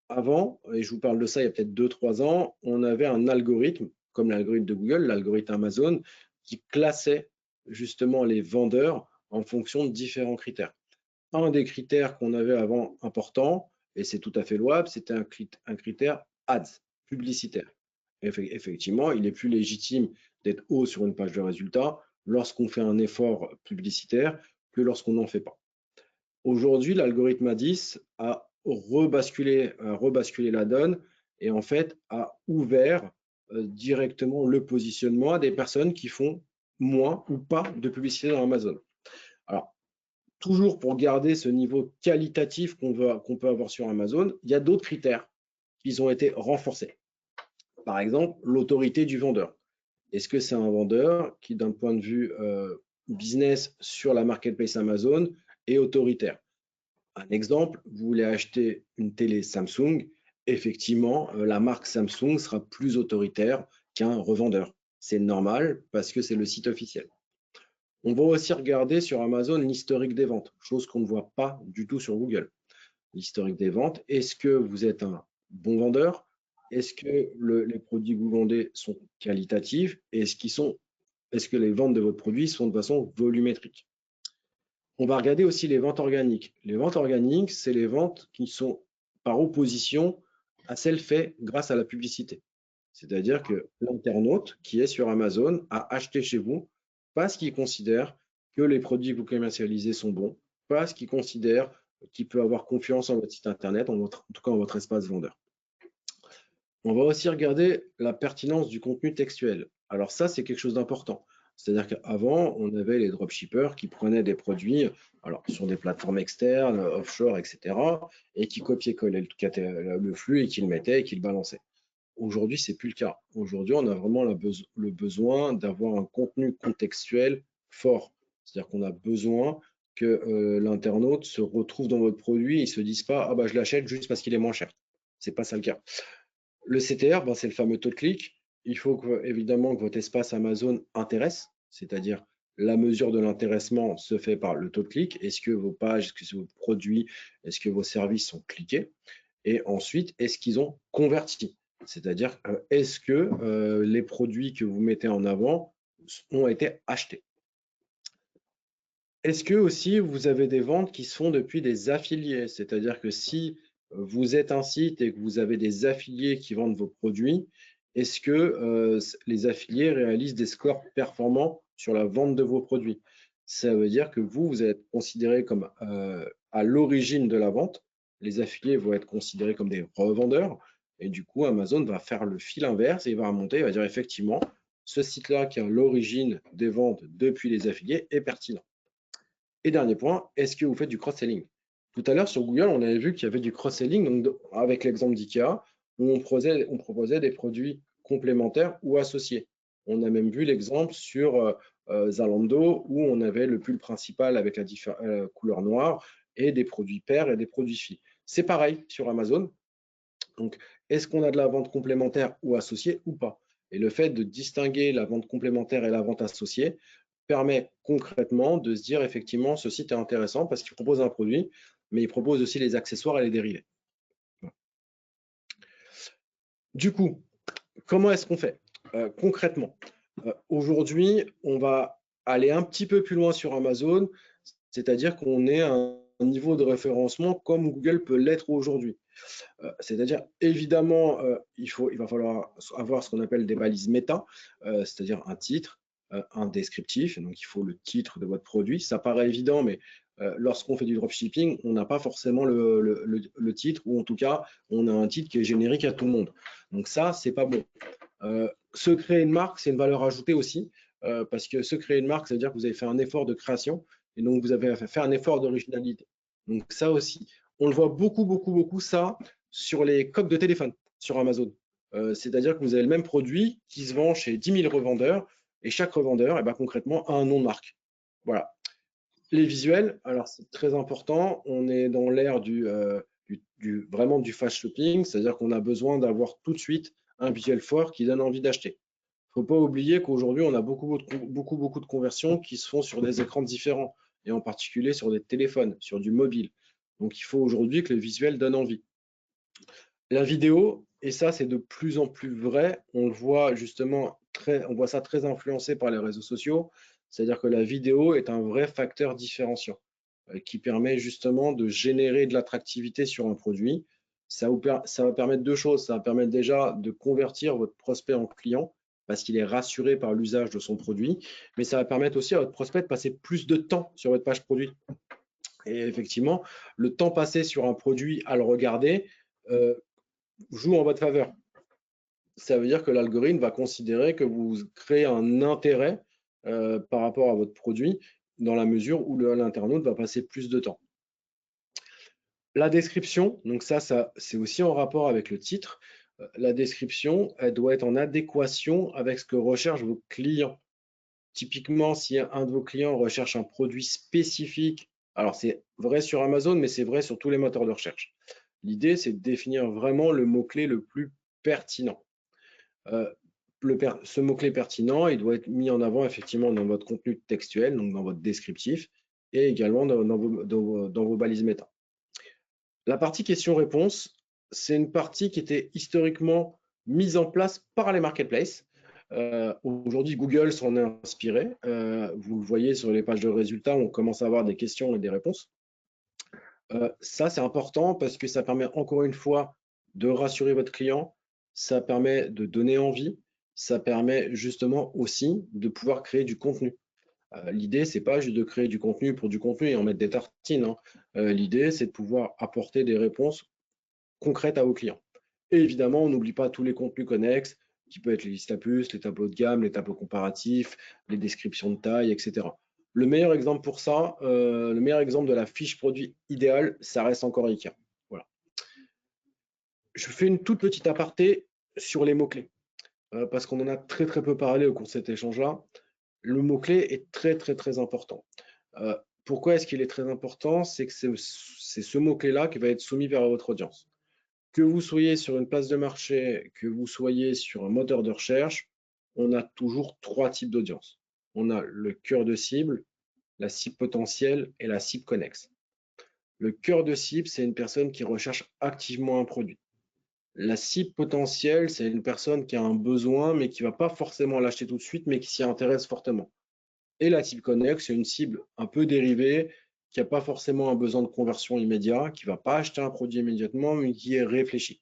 Avant, et je vous parle de ça il y a peut-être 2-3 ans, on avait un algorithme, comme l'algorithme de Google, l'algorithme Amazon, qui classait justement les vendeurs en fonction de différents critères. Un des critères qu'on avait avant important, et c'est tout à fait louable, c'était un critère ads, publicitaire. Effectivement, il est plus légitime d'être haut sur une page de résultats lorsqu'on fait un effort publicitaire que lorsqu'on n'en fait pas. Aujourd'hui, l'algorithme A10 a rebasculé la donne et en fait a ouvert directement le positionnement à des personnes qui font moins ou pas de publicité dans Amazon. Alors, toujours pour garder ce niveau qualitatif qu'on peut avoir sur Amazon, il y a d'autres critères qui ont été renforcés. Par exemple, l'autorité du vendeur. Est-ce que c'est un vendeur qui, d'un point de vue business sur la marketplace Amazon, est autoritaire? Un exemple, vous voulez acheter une télé Samsung, effectivement, la marque Samsung sera plus autoritaire qu'un revendeur. C'est normal parce que c'est le site officiel. On va aussi regarder sur Amazon l'historique des ventes, chose qu'on ne voit pas du tout sur Google. l'historique des ventes. Est-ce que vous êtes un bon vendeur? Est-ce que les produits que vous vendez sont qualitatifs? Est-ce que les ventes de votre produit sont de façon volumétrique? On va regarder aussi les ventes organiques. Les ventes organiques, c'est les ventes qui sont par opposition à celles faites grâce à la publicité. C'est-à-dire que l'internaute qui est sur Amazon a acheté chez vous parce qu'il considère que les produits que vous commercialisez sont bons, parce qu'il considère qu'il peut avoir confiance en votre site internet, en tout cas en votre espace vendeur. On va aussi regarder la pertinence du contenu textuel. Alors ça, c'est quelque chose d'important. C'est-à-dire qu'avant, on avait les dropshippers qui prenaient des produits alors, sur des plateformes externes, offshore, etc., et qui copiaient-collaient le flux et qui le mettaient et qui le balançaient. Aujourd'hui, ce n'est plus le cas. Aujourd'hui, on a vraiment le besoin d'avoir un contenu contextuel fort. C'est-à-dire qu'on a besoin que l'internaute se retrouve dans votre produit et ne se dise pas « Ah bah je l'achète juste parce qu'il est moins cher ». Ce n'est pas ça le cas. Le CTR, ben, c'est le fameux taux de clic. Il faut évidemment que votre espace Amazon intéresse, c'est-à-dire la mesure de l'intéressement se fait par le taux de clic. Est-ce que vos pages, est-ce que vos produits, est-ce que vos services sont cliqués? Et ensuite, est-ce qu'ils ont converti? C'est-à-dire, est-ce que les produits que vous mettez en avant ont été achetés? Est-ce que aussi vous avez des ventes qui se font depuis des affiliés? C'est-à-dire que si vous êtes un site et que vous avez des affiliés qui vendent vos produits, est-ce que les affiliés réalisent des scores performants sur la vente de vos produits? Ça veut dire que vous êtes considéré comme à l'origine de la vente. Les affiliés vont être considérés comme des revendeurs. Et du coup, Amazon va faire le fil inverse et il va remonter, il va dire effectivement, ce site-là qui a l'origine des ventes depuis les affiliés est pertinent. Et dernier point, est-ce que vous faites du cross-selling? Tout à l'heure, sur Google, on avait vu qu'il y avait du cross-selling, donc avec l'exemple d'IKEA, où on proposait des produits complémentaires ou associés. On a même vu l'exemple sur Zalando, où on avait le pull principal avec la couleur noire et des produits pairs et des produits filles. C'est pareil sur Amazon. Donc, est-ce qu'on a de la vente complémentaire ou associée ou pas? Et le fait de distinguer la vente complémentaire et la vente associée permet concrètement de se dire effectivement ce site est intéressant parce qu'il propose un produit, mais il propose aussi les accessoires et les dérivés. Du coup, comment est-ce qu'on fait concrètement? Aujourd'hui, on va aller un petit peu plus loin sur Amazon, c'est-à-dire qu'on est à un niveau de référencement comme Google peut l'être aujourd'hui. C'est-à-dire, évidemment, il va falloir avoir ce qu'on appelle des balises méta, c'est-à-dire un titre, un descriptif. Donc, il faut le titre de votre produit. Ça paraît évident, mais lorsqu'on fait du dropshipping, on n'a pas forcément le titre, ou en tout cas, on a un titre qui est générique à tout le monde. Donc ça, c'est pas bon. Se créer une marque, c'est une valeur ajoutée aussi, parce que se créer une marque, ça veut dire que vous avez fait un effort de création, et donc vous avez fait un effort d'originalité. Donc ça aussi, on le voit beaucoup ça sur les coques de téléphone sur Amazon. C'est-à-dire que vous avez le même produit qui se vend chez 10 000 revendeurs, et chaque revendeur, eh ben, concrètement, a un nom de marque. Voilà. Les visuels, alors c'est très important. On est dans l'ère vraiment du fast shopping, c'est-à-dire qu'on a besoin d'avoir tout de suite un visuel fort qui donne envie d'acheter. Il ne faut pas oublier qu'aujourd'hui, on a beaucoup de conversions qui se font sur des écrans différents, et en particulier sur des téléphones, sur du mobile. Donc, il faut aujourd'hui que le visuel donne envie. La vidéo, et ça, c'est de plus en plus vrai, on le voit justement, on voit ça très influencé par les réseaux sociaux, c'est-à-dire que la vidéo est un vrai facteur différenciant qui permet justement de générer de l'attractivité sur un produit. Ça va permettre deux choses. Ça va permettre déjà de convertir votre prospect en client parce qu'il est rassuré par l'usage de son produit, mais ça va permettre aussi à votre prospect de passer plus de temps sur votre page produit. Et effectivement, le temps passé sur un produit à le regarder joue en votre faveur. Ça veut dire que l'algorithme va considérer que vous créez un intérêt par rapport à votre produit dans la mesure où l'internaute va passer plus de temps. La description, donc ça c'est aussi en rapport avec le titre. La description, elle doit être en adéquation avec ce que recherchent vos clients. Typiquement, si un de vos clients recherche un produit spécifique, alors c'est vrai sur Amazon, mais c'est vrai sur tous les moteurs de recherche. L'idée, c'est de définir vraiment le mot-clé le plus pertinent. Ce mot-clé pertinent, il doit être mis en avant effectivement dans votre contenu textuel, donc dans votre descriptif, et également dans vos balises méta. La partie questions-réponses, c'est une partie qui était historiquement mise en place par les marketplaces. Aujourd'hui, Google s'en est inspiré. Vous le voyez sur les pages de résultats, on commence à avoir des questions et des réponses. Ça, c'est important parce que ça permet encore une fois de rassurer votre client, ça permet de donner envie, ça permet justement aussi de pouvoir créer du contenu. L'idée, c'est pas juste de créer du contenu pour du contenu et en mettre des tartines, hein. L'idée, c'est de pouvoir apporter des réponses concrètes à vos clients. Et évidemment, on n'oublie pas tous les contenus connexes, qui peuvent être les listes à puces, les tableaux de gamme, les tableaux comparatifs, les descriptions de taille, etc. Le meilleur exemple pour ça, le meilleur exemple de la fiche produit idéale, ça reste encore IKEA. Voilà. Je fais une toute petite aparté sur les mots-clés, parce qu'on en a très très peu parlé au cours de cet échange-là. Le mot-clé est très très très important. Euh, Pourquoi est-ce qu'il est très important? C'est que c'est ce mot-clé-là qui va être soumis vers votre audience. Que vous soyez sur une place de marché, que vous soyez sur un moteur de recherche, on a toujours trois types d'audience. On a le cœur de cible, la cible potentielle et la cible connexe. Le cœur de cible, c'est une personne qui recherche activement un produit. La cible potentielle, c'est une personne qui a un besoin, mais qui ne va pas forcément l'acheter tout de suite, mais qui s'y intéresse fortement. Et la cible connexe, c'est une cible un peu dérivée, qui n'a pas forcément un besoin de conversion immédiat, qui ne va pas acheter un produit immédiatement, mais qui est réfléchi.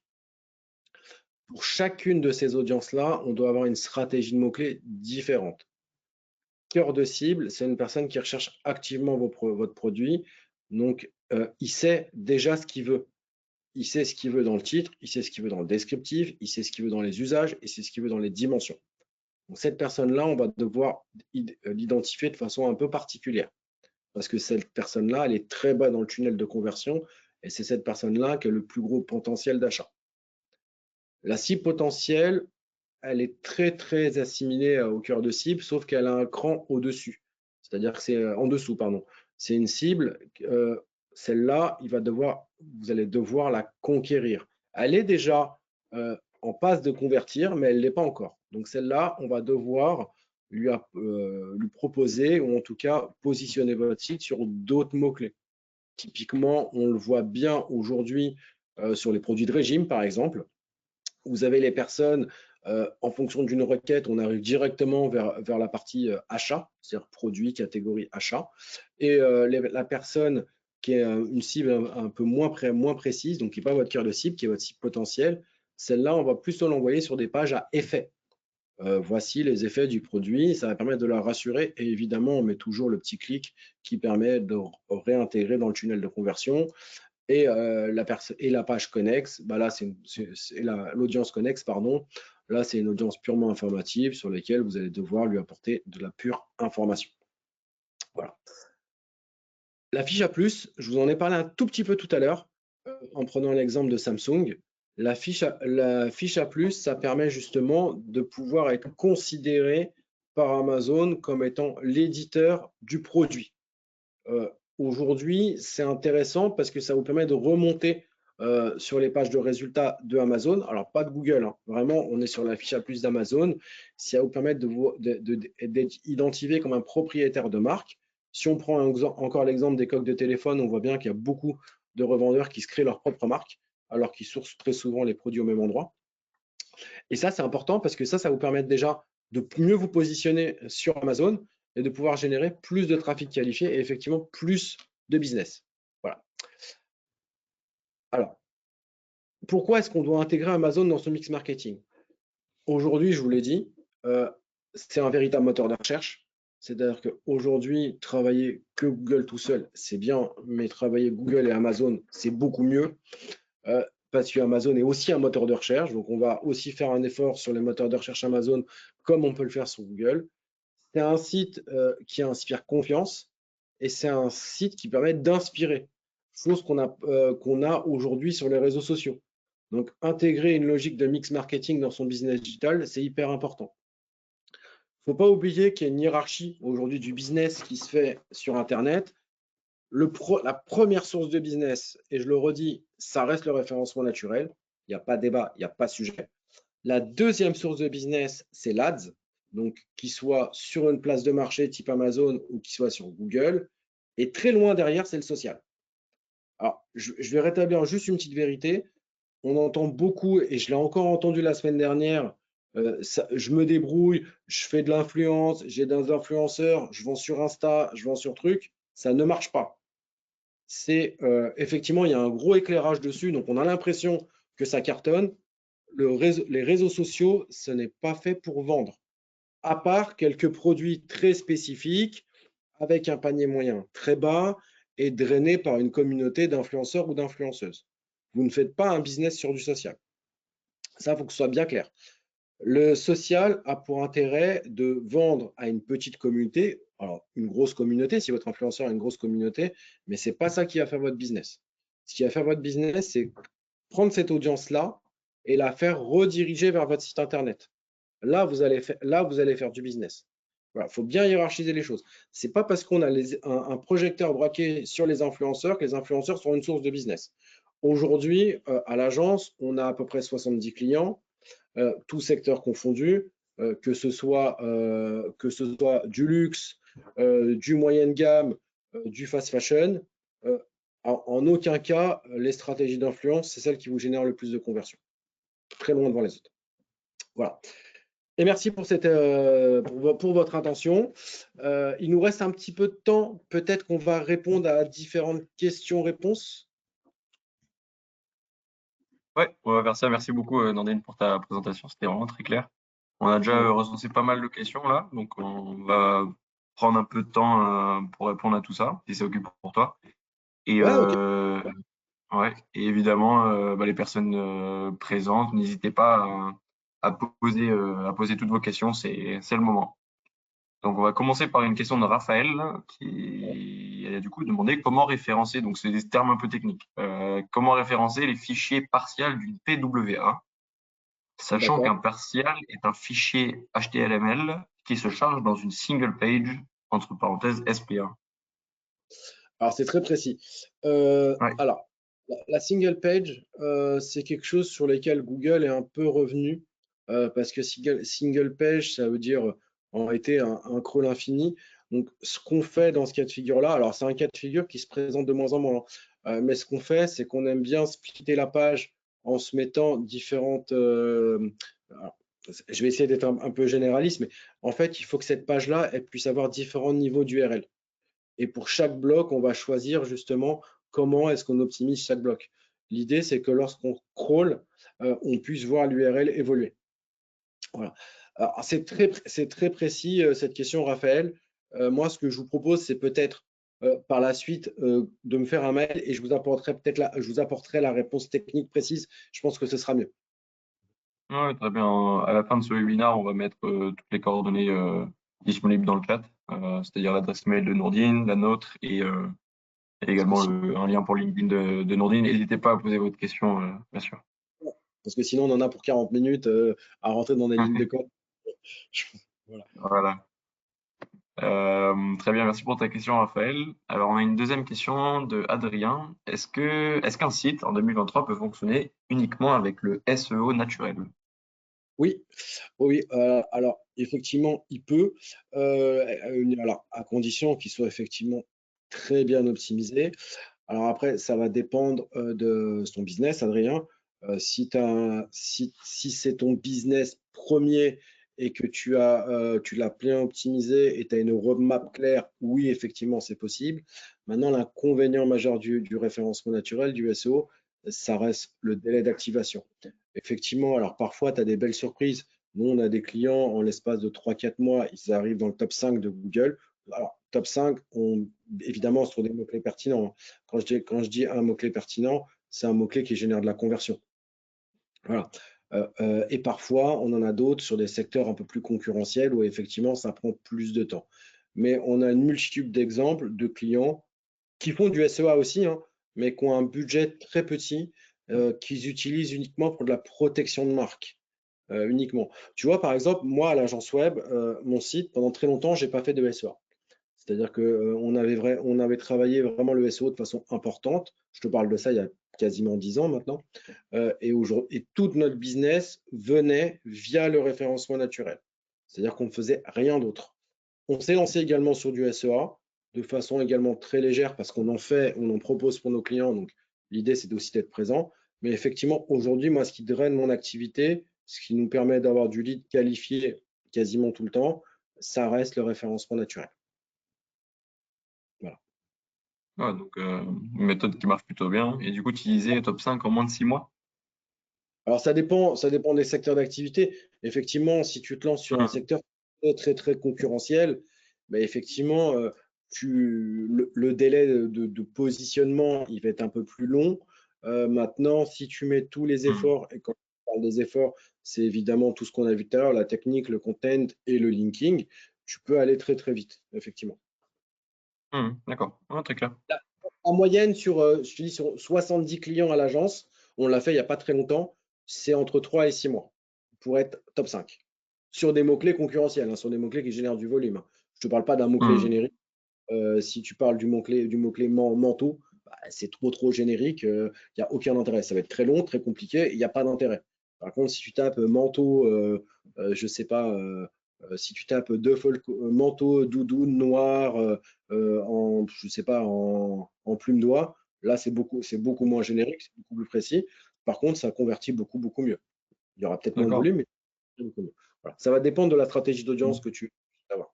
Pour chacune de ces audiences-là, on doit avoir une stratégie de mots-clés différente. Cœur de cible, c'est une personne qui recherche activement votre produit. Donc, il sait déjà ce qu'il veut. Il sait ce qu'il veut dans le titre, il sait ce qu'il veut dans le descriptif, il sait ce qu'il veut dans les usages et c'est ce qu'il veut dans les dimensions. Donc, cette personne-là, on va devoir l'identifier de façon un peu particulière parce que cette personne-là, elle est très bas dans le tunnel de conversion et c'est cette personne-là qui a le plus gros potentiel d'achat. La cible potentielle, elle est très très assimilée au cœur de cible, sauf qu'elle a un cran au-dessus. C'est-à-dire que c'est en dessous, pardon. C'est une cible, celle-là, vous allez devoir la conquérir. Elle est déjà en passe de convertir, mais elle ne l'est pas encore. Donc celle-là, on va devoir lui proposer, ou en tout cas positionner votre site sur d'autres mots-clés. Typiquement, on le voit bien aujourd'hui sur les produits de régime, par exemple. Vous avez les personnes, en fonction d'une requête, on arrive directement vers la partie achat, c'est-à-dire produit, catégorie achat. Et la personne qui est une cible un peu moins précise, donc qui n'est pas votre cœur de cible, qui est votre cible potentielle, celle-là, on va plutôt l'envoyer sur des pages à effet. Voici les effets du produit, ça va permettre de la rassurer et évidemment, on met toujours le petit clic qui permet de réintégrer dans le tunnel de conversion. Et, la page connexe, bah là, c'est l'audience connexe, pardon. Là, c'est une audience purement informative sur laquelle vous allez devoir lui apporter de la pure information. Voilà. La fiche à plus, je vous en ai parlé un tout petit peu tout à l'heure en prenant l'exemple de Samsung. La fiche à plus, ça permet justement de pouvoir être considéré par Amazon comme étant l'éditeur du produit. Aujourd'hui, c'est intéressant parce que ça vous permet de remonter sur les pages de résultats de Amazon. Alors, pas de Google, hein. Vraiment, on est sur la fiche à plus d'Amazon. Ça va vous permettre d'être identifié comme un propriétaire de marque. Si on prend encore l'exemple des coques de téléphone, on voit bien qu'il y a beaucoup de revendeurs qui se créent leur propre marque, alors qu'ils sourcent très souvent les produits au même endroit. Et ça, c'est important parce que ça vous permet déjà de mieux vous positionner sur Amazon et de pouvoir générer plus de trafic qualifié et effectivement plus de business. Voilà. Alors, pourquoi est-ce qu'on doit intégrer Amazon dans son mix marketing? Aujourd'hui, je vous l'ai dit, c'est un véritable moteur de recherche. C'est-à-dire qu'aujourd'hui, travailler que Google tout seul, c'est bien, mais travailler Google et Amazon, c'est beaucoup mieux. Parce que Amazon est aussi un moteur de recherche. Donc, on va aussi faire un effort sur les moteurs de recherche Amazon comme on peut le faire sur Google. C'est un site qui inspire confiance et c'est un site qui permet d'inspirer, chose qu'on a aujourd'hui sur les réseaux sociaux. Donc, intégrer une logique de mix marketing dans son business digital, c'est hyper important. Il ne faut pas oublier qu'il y a une hiérarchie aujourd'hui du business qui se fait sur Internet. La première source de business, et je le redis, ça reste le référencement naturel. Il n'y a pas de débat, il n'y a pas de sujet. La deuxième source de business, c'est l'Ads, donc qu'il soit sur une place de marché type Amazon ou qu'il soit sur Google. Et très loin derrière, c'est le social. Alors, je vais rétablir juste une petite vérité. On entend beaucoup, et je l'ai encore entendu la semaine dernière, je me débrouille, je fais de l'influence, j'ai des influenceurs, je vends sur Insta, je vends sur truc. Ça ne marche pas. C'est effectivement, il y a un gros éclairage dessus, donc on a l'impression que ça cartonne. Les réseaux sociaux, ce n'est pas fait pour vendre, à part quelques produits très spécifiques avec un panier moyen très bas et drainé par une communauté d'influenceurs ou d'influenceuses. Vous ne faites pas un business sur du social. Ça, il faut que ce soit bien clair. Le social a pour intérêt de vendre à une petite communauté, alors une grosse communauté, si votre influenceur a une grosse communauté, mais ce n'est pas ça qui va faire votre business. Ce qui va faire votre business, c'est prendre cette audience-là et la faire rediriger vers votre site Internet. Là, vous allez faire du business. Voilà, il faut bien hiérarchiser les choses. Ce n'est pas parce qu'on a un projecteur braqué sur les influenceurs que les influenceurs sont une source de business. Aujourd'hui, à l'agence, on a à peu près 70 clients, tous secteurs confondus, que ce soit du luxe, du moyenne gamme, du fast fashion. En aucun cas, les stratégies d'influence, c'est celles qui vous génèrent le plus de conversion. Très loin devant les autres. Voilà. Et merci pour votre attention. Il nous reste un petit peu de temps. Peut-être qu'on va répondre à différentes questions-réponses. Ouais, on va faire ça. Merci beaucoup, Nandine, pour ta présentation. C'était vraiment très clair. On a déjà recensé pas mal de questions là, donc on va prendre un peu de temps pour répondre à tout ça, si c'est OK pour toi. Et, Ouais, ok. ouais, et évidemment, les personnes présentes, n'hésitez pas à poser toutes vos questions, c'est le moment. Donc, on va commencer par une question de Raphaël qui a du coup demandé comment référencer, donc c'est des termes un peu techniques, comment référencer les fichiers partiels d'une PWA, sachant D'accord. qu'un partial est un fichier HTML qui se charge dans une single page, entre parenthèses SPA. Alors, c'est très précis. Ouais, Alors, la single page, c'est quelque chose sur lequel Google est un peu revenu, parce que single page, ça veut dire en réalité un crawl infini. Donc, ce qu'on fait dans ce cas de figure-là, alors c'est un cas de figure qui se présente de moins en moins, mais ce qu'on fait, c'est qu'on aime bien splitter la page en se mettant différentes. Alors, je vais essayer d'être un peu généraliste, mais en fait, il faut que cette page-là, elle puisse avoir différents niveaux d'URL. Et pour chaque bloc, on va choisir justement comment est-ce qu'on optimise chaque bloc. L'idée, c'est que lorsqu'on crawl, on puisse voir l'URL évoluer. Voilà. C'est très précis cette question, Raphaël. Moi, ce que je vous propose, c'est peut-être par la suite de me faire un mail et je vous apporterai la réponse technique précise. Je pense que ce sera mieux. ouais, très bien. À la fin de ce webinaire, on va mettre toutes les coordonnées disponibles dans le chat, c'est-à-dire l'adresse mail de Nourdine, la nôtre et Parce que, également si- un lien pour LinkedIn de Nourdine. N'hésitez pas à poser votre question, bien sûr. Parce que sinon, on en a pour 40 minutes à rentrer dans des lignes de code. Voilà. Voilà. Très bien, merci pour ta question, Raphaël. Alors, on a une deuxième question de Adrien. Est-ce qu'un site en 2023 peut fonctionner uniquement avec le SEO naturel? Oui, oui, alors effectivement, il peut, alors à condition qu'il soit effectivement très bien optimisé. Alors après, ça va dépendre de son business, Adrien. Si c'est ton business premier et que tu l'as bien optimisé et tu as une roadmap claire, oui, effectivement, c'est possible. Maintenant, l'inconvénient majeur du référencement naturel, du SEO, ça reste le délai d'activation. Effectivement, alors parfois, tu as des belles surprises. Nous, on a des clients, en l'espace de 3-4 mois, ils arrivent dans le top 5 de Google. Alors, top 5, évidemment, sur des mots-clés pertinents. Quand je dis un mot-clé pertinent, c'est un mot-clé qui génère de la conversion. Voilà. Et parfois, on en a d'autres sur des secteurs un peu plus concurrentiels où effectivement, ça prend plus de temps. Mais on a une multitude d'exemples de clients qui font du SEA aussi, hein, mais qui ont un budget très petit, qu'ils utilisent uniquement pour de la protection de marque. Uniquement. Tu vois, par exemple, moi, à l'agence web, mon site, pendant très longtemps, j'ai pas fait de SEA. C'est-à-dire on avait travaillé vraiment le SEO de façon importante. Je te parle de ça il y a quasiment 10 ans maintenant. Et tout notre business venait via le référencement naturel. C'est-à-dire qu'on ne faisait rien d'autre. On s'est lancé également sur du SEA, de façon également très légère parce qu'on en fait, on en propose pour nos clients. Donc, l'idée, c'est aussi d'être présent. Mais effectivement, aujourd'hui, moi, ce qui draine mon activité, ce qui nous permet d'avoir du lead qualifié quasiment tout le temps, ça reste le référencement naturel. Voilà. Ouais, donc, une méthode qui marche plutôt bien. Et du coup, tu disais top 5 en moins de 6 mois? Alors, ça dépend des secteurs d'activité. Effectivement, si tu te lances sur un Mmh. secteur très concurrentiel, ben effectivement, le délai de positionnement, il va être un peu plus long. Maintenant, si tu mets tous les Mmh. efforts, et quand on parle des efforts, c'est évidemment tout ce qu'on a vu tout à l'heure, la technique, le content et le linking, tu peux aller très vite, effectivement. Mmh. D'accord. Ouais, très clair. Là, en moyenne, je te dis, sur 70 clients à l'agence, on l'a fait il n'y a pas très longtemps, c'est entre 3 et 6 mois pour être top 5. Sur des mots-clés concurrentiels, hein, sur des mots-clés qui génèrent du volume, hein. Je ne te parle pas d'un mot-clé Mmh. générique. Si tu parles du mot-clé manteau, bah, c'est trop générique, il n'y a aucun intérêt. Ça va être très long, très compliqué, il n'y a pas d'intérêt. Par contre, si tu tapes manteau, je sais pas, si tu tapes manteau, doudoune, noir, je sais pas, en plume d'oie, là, c'est beaucoup moins générique, c'est beaucoup plus précis. Par contre, ça convertit beaucoup mieux. Il y aura peut-être moins de D'accord. volume, mais beaucoup mieux. Voilà. Ça va dépendre de la stratégie d'audience Mmh. que tu veux avoir.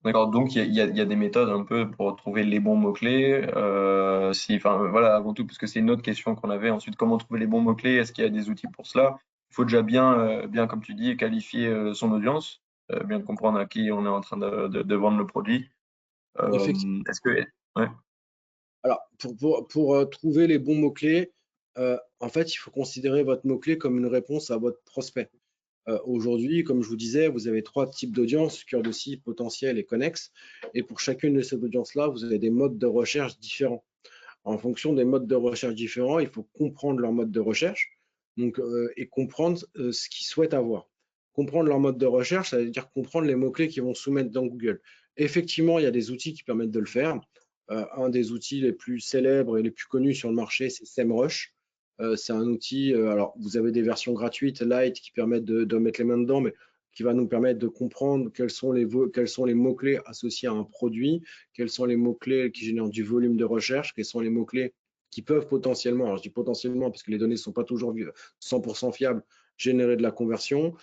D'accord, donc il y a des méthodes un peu pour trouver les bons mots-clés. Si, enfin, voilà, avant tout, parce que c'est une autre question qu'on avait. Ensuite, comment trouver les bons mots-clés? Est-ce qu'il y a des outils pour cela? Il faut déjà bien, comme tu dis, qualifier son audience, bien comprendre à qui on est en train de vendre le produit. Effectivement. Est-ce que, ouais, Alors, pour trouver les bons mots-clés, en fait, il faut considérer votre mot-clé comme une réponse à votre prospect. Aujourd'hui, comme je vous disais, vous avez 3 types d'audience, cœur de cible, potentiel et connexe. Et pour chacune de ces audiences-là, vous avez des modes de recherche différents. En fonction des modes de recherche différents, il faut comprendre leur mode de recherche donc, et comprendre ce qu'ils souhaitent avoir. Comprendre leur mode de recherche, ça veut dire comprendre les mots-clés qu'ils vont soumettre dans Google. Effectivement, il y a des outils qui permettent de le faire. Un des outils les plus célèbres et les plus connus sur le marché, c'est SEMrush. C'est un outil, alors vous avez des versions gratuites, light, qui permettent de mettre les mains dedans, mais qui va nous permettre de comprendre quels sont les mots-clés associés à un produit, quels sont les mots-clés qui génèrent du volume de recherche, quels sont les mots-clés qui peuvent potentiellement, alors je dis potentiellement parce que les données ne sont pas toujours 100% fiables, générer de la conversion.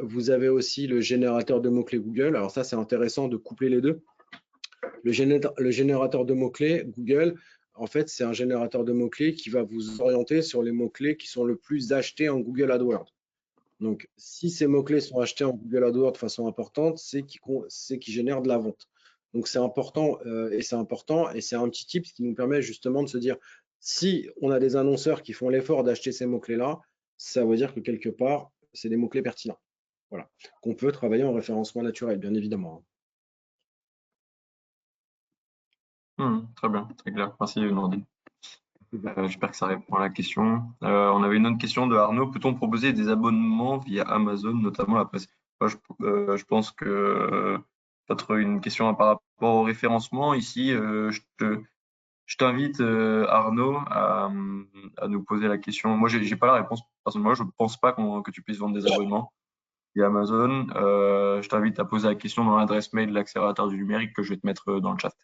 Vous avez aussi le générateur de mots-clés Google. Alors ça, c'est intéressant de coupler les deux. Le générateur de mots-clés Google, en fait, c'est un générateur de mots-clés qui va vous orienter sur les mots-clés qui sont le plus achetés en Google AdWords. Donc, si ces mots-clés sont achetés en Google AdWords de façon importante, c'est qu'ils génèrent de la vente. Donc, c'est important et c'est un petit tip qui nous permet justement de se dire, si on a des annonceurs qui font l'effort d'acheter ces mots-clés-là, ça veut dire que quelque part, c'est des mots-clés pertinents. Voilà. Qu'on peut travailler en référencement naturel, bien évidemment. très bien, très clair. Merci, Nordine. J'espère que ça répond à la question. On avait une autre question de Arnaud. Peut-on proposer des abonnements via Amazon, notamment la presse? Moi, je pense que peut-être une question par rapport au référencement. Ici, je t'invite, Arnaud, à nous poser la question. Moi, j'ai pas la réponse personnellement. Je ne pense pas que tu puisses vendre des abonnements via Amazon. Je t'invite à poser la question dans l'adresse mail de l'accélérateur du numérique que je vais te mettre dans le chat.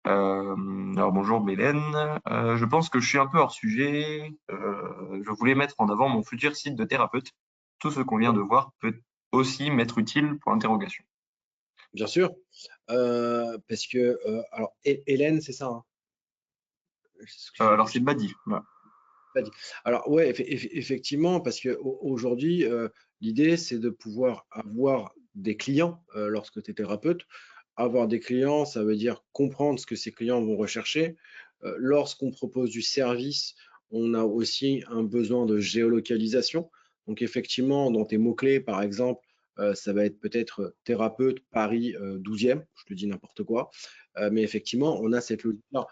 Alors bonjour Mélène. Je pense que je suis un peu hors sujet. Je voulais mettre en avant mon futur site de thérapeute. Tout ce qu'on vient de voir peut aussi m'être utile pour l'interrogation. Bien sûr, parce que, alors, Hélène, c'est ça, hein? C'est ce que Alors j'ai c'est Badi. Voilà. pas dit. Alors, ouais, effectivement, parce qu'aujourd'hui, l'idée, c'est de pouvoir avoir des clients lorsque tu es thérapeute. Avoir des clients, ça veut dire comprendre ce que ces clients vont rechercher. Lorsqu'on propose du service, on a aussi un besoin de géolocalisation. Donc, effectivement, dans tes mots-clés, par exemple, ça va être peut-être thérapeute Paris 12e, je te dis n'importe quoi. Mais effectivement, on a cette logique-là.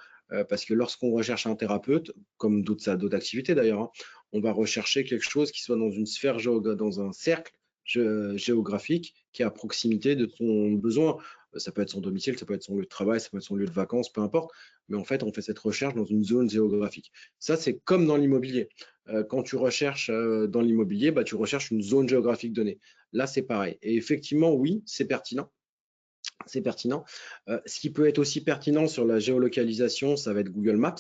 Parce que lorsqu'on recherche un thérapeute, comme d'autres activités d'ailleurs, hein, on va rechercher quelque chose qui soit dans une sphère dans un cercle géographique qui est à proximité de son besoin. Ça peut être son domicile, ça peut être son lieu de travail, ça peut être son lieu de vacances, peu importe. Mais en fait, on fait cette recherche dans une zone géographique. Ça, c'est comme dans l'immobilier. Quand tu recherches dans l'immobilier, bah, tu recherches une zone géographique donnée. Là, c'est pareil. Et effectivement, oui, c'est pertinent. c'est pertinent. Ce qui peut être aussi pertinent sur la géolocalisation, ça va être Google Maps,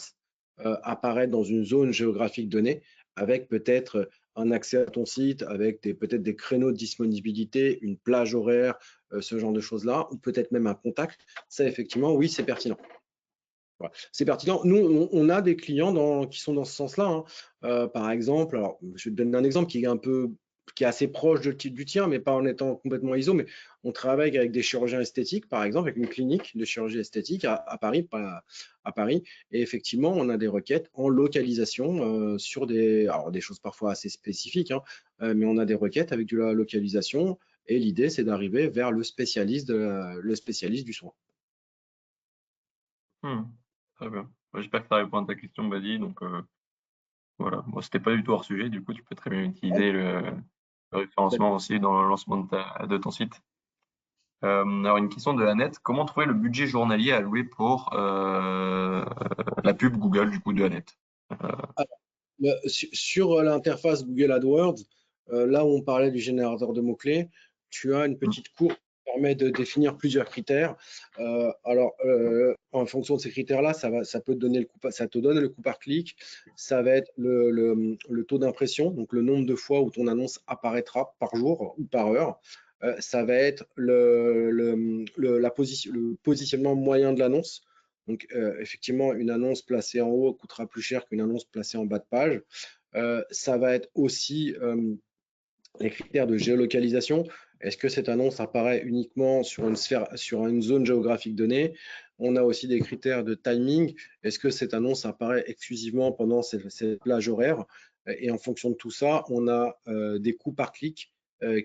apparaître dans une zone géographique donnée, avec peut-être un accès à ton site, avec peut-être des créneaux de disponibilité, une plage horaire, ce genre de choses-là, ou peut-être même un contact. Ça, effectivement, oui, c'est pertinent. Voilà. C'est pertinent. Nous, on a des clients qui sont dans ce sens-là, hein. Par exemple, alors, je vais te donner un exemple qui est assez proche du tien, mais pas en étant complètement ISO, mais on travaille avec des chirurgiens esthétiques, par exemple, avec une clinique de chirurgie esthétique à Paris, à Paris. Et effectivement, on a des requêtes en localisation sur alors des choses parfois assez spécifiques, hein, mais on a des requêtes avec de la localisation. Et l'idée, c'est d'arriver vers le spécialiste du soin. Hmm, très bien. J'espère que ça répond à ta question, Badi. Donc, voilà. Bon, c'était pas du tout hors sujet. Du coup, tu peux très bien utiliser le référencement D'accord. aussi dans le lancement de ton site. Alors, une question de Annette. Comment trouver le budget journalier alloué pour la pub Google, du coup, de Annette? Sur l'interface Google AdWords, là où on parlait du générateur de mots-clés, tu as une Hmm, petite courbe qui permet de définir plusieurs critères. En fonction de ces critères-là, ça peut te donner ça te donne le coût par clic, ça va être le taux d'impression, donc le nombre de fois où ton annonce apparaîtra par jour ou par heure. Ça va être le positionnement moyen de l'annonce. Donc, effectivement, une annonce placée en haut coûtera plus cher qu'une annonce placée en bas de page. Ça va être aussi les critères de géolocalisation. Est-ce que cette annonce apparaît uniquement sur une sphère, sur une zone géographique donnée? On a aussi des critères de timing. Est-ce que cette annonce apparaît exclusivement pendant cette plage horaire? Et en fonction de tout ça, on a des coûts par clic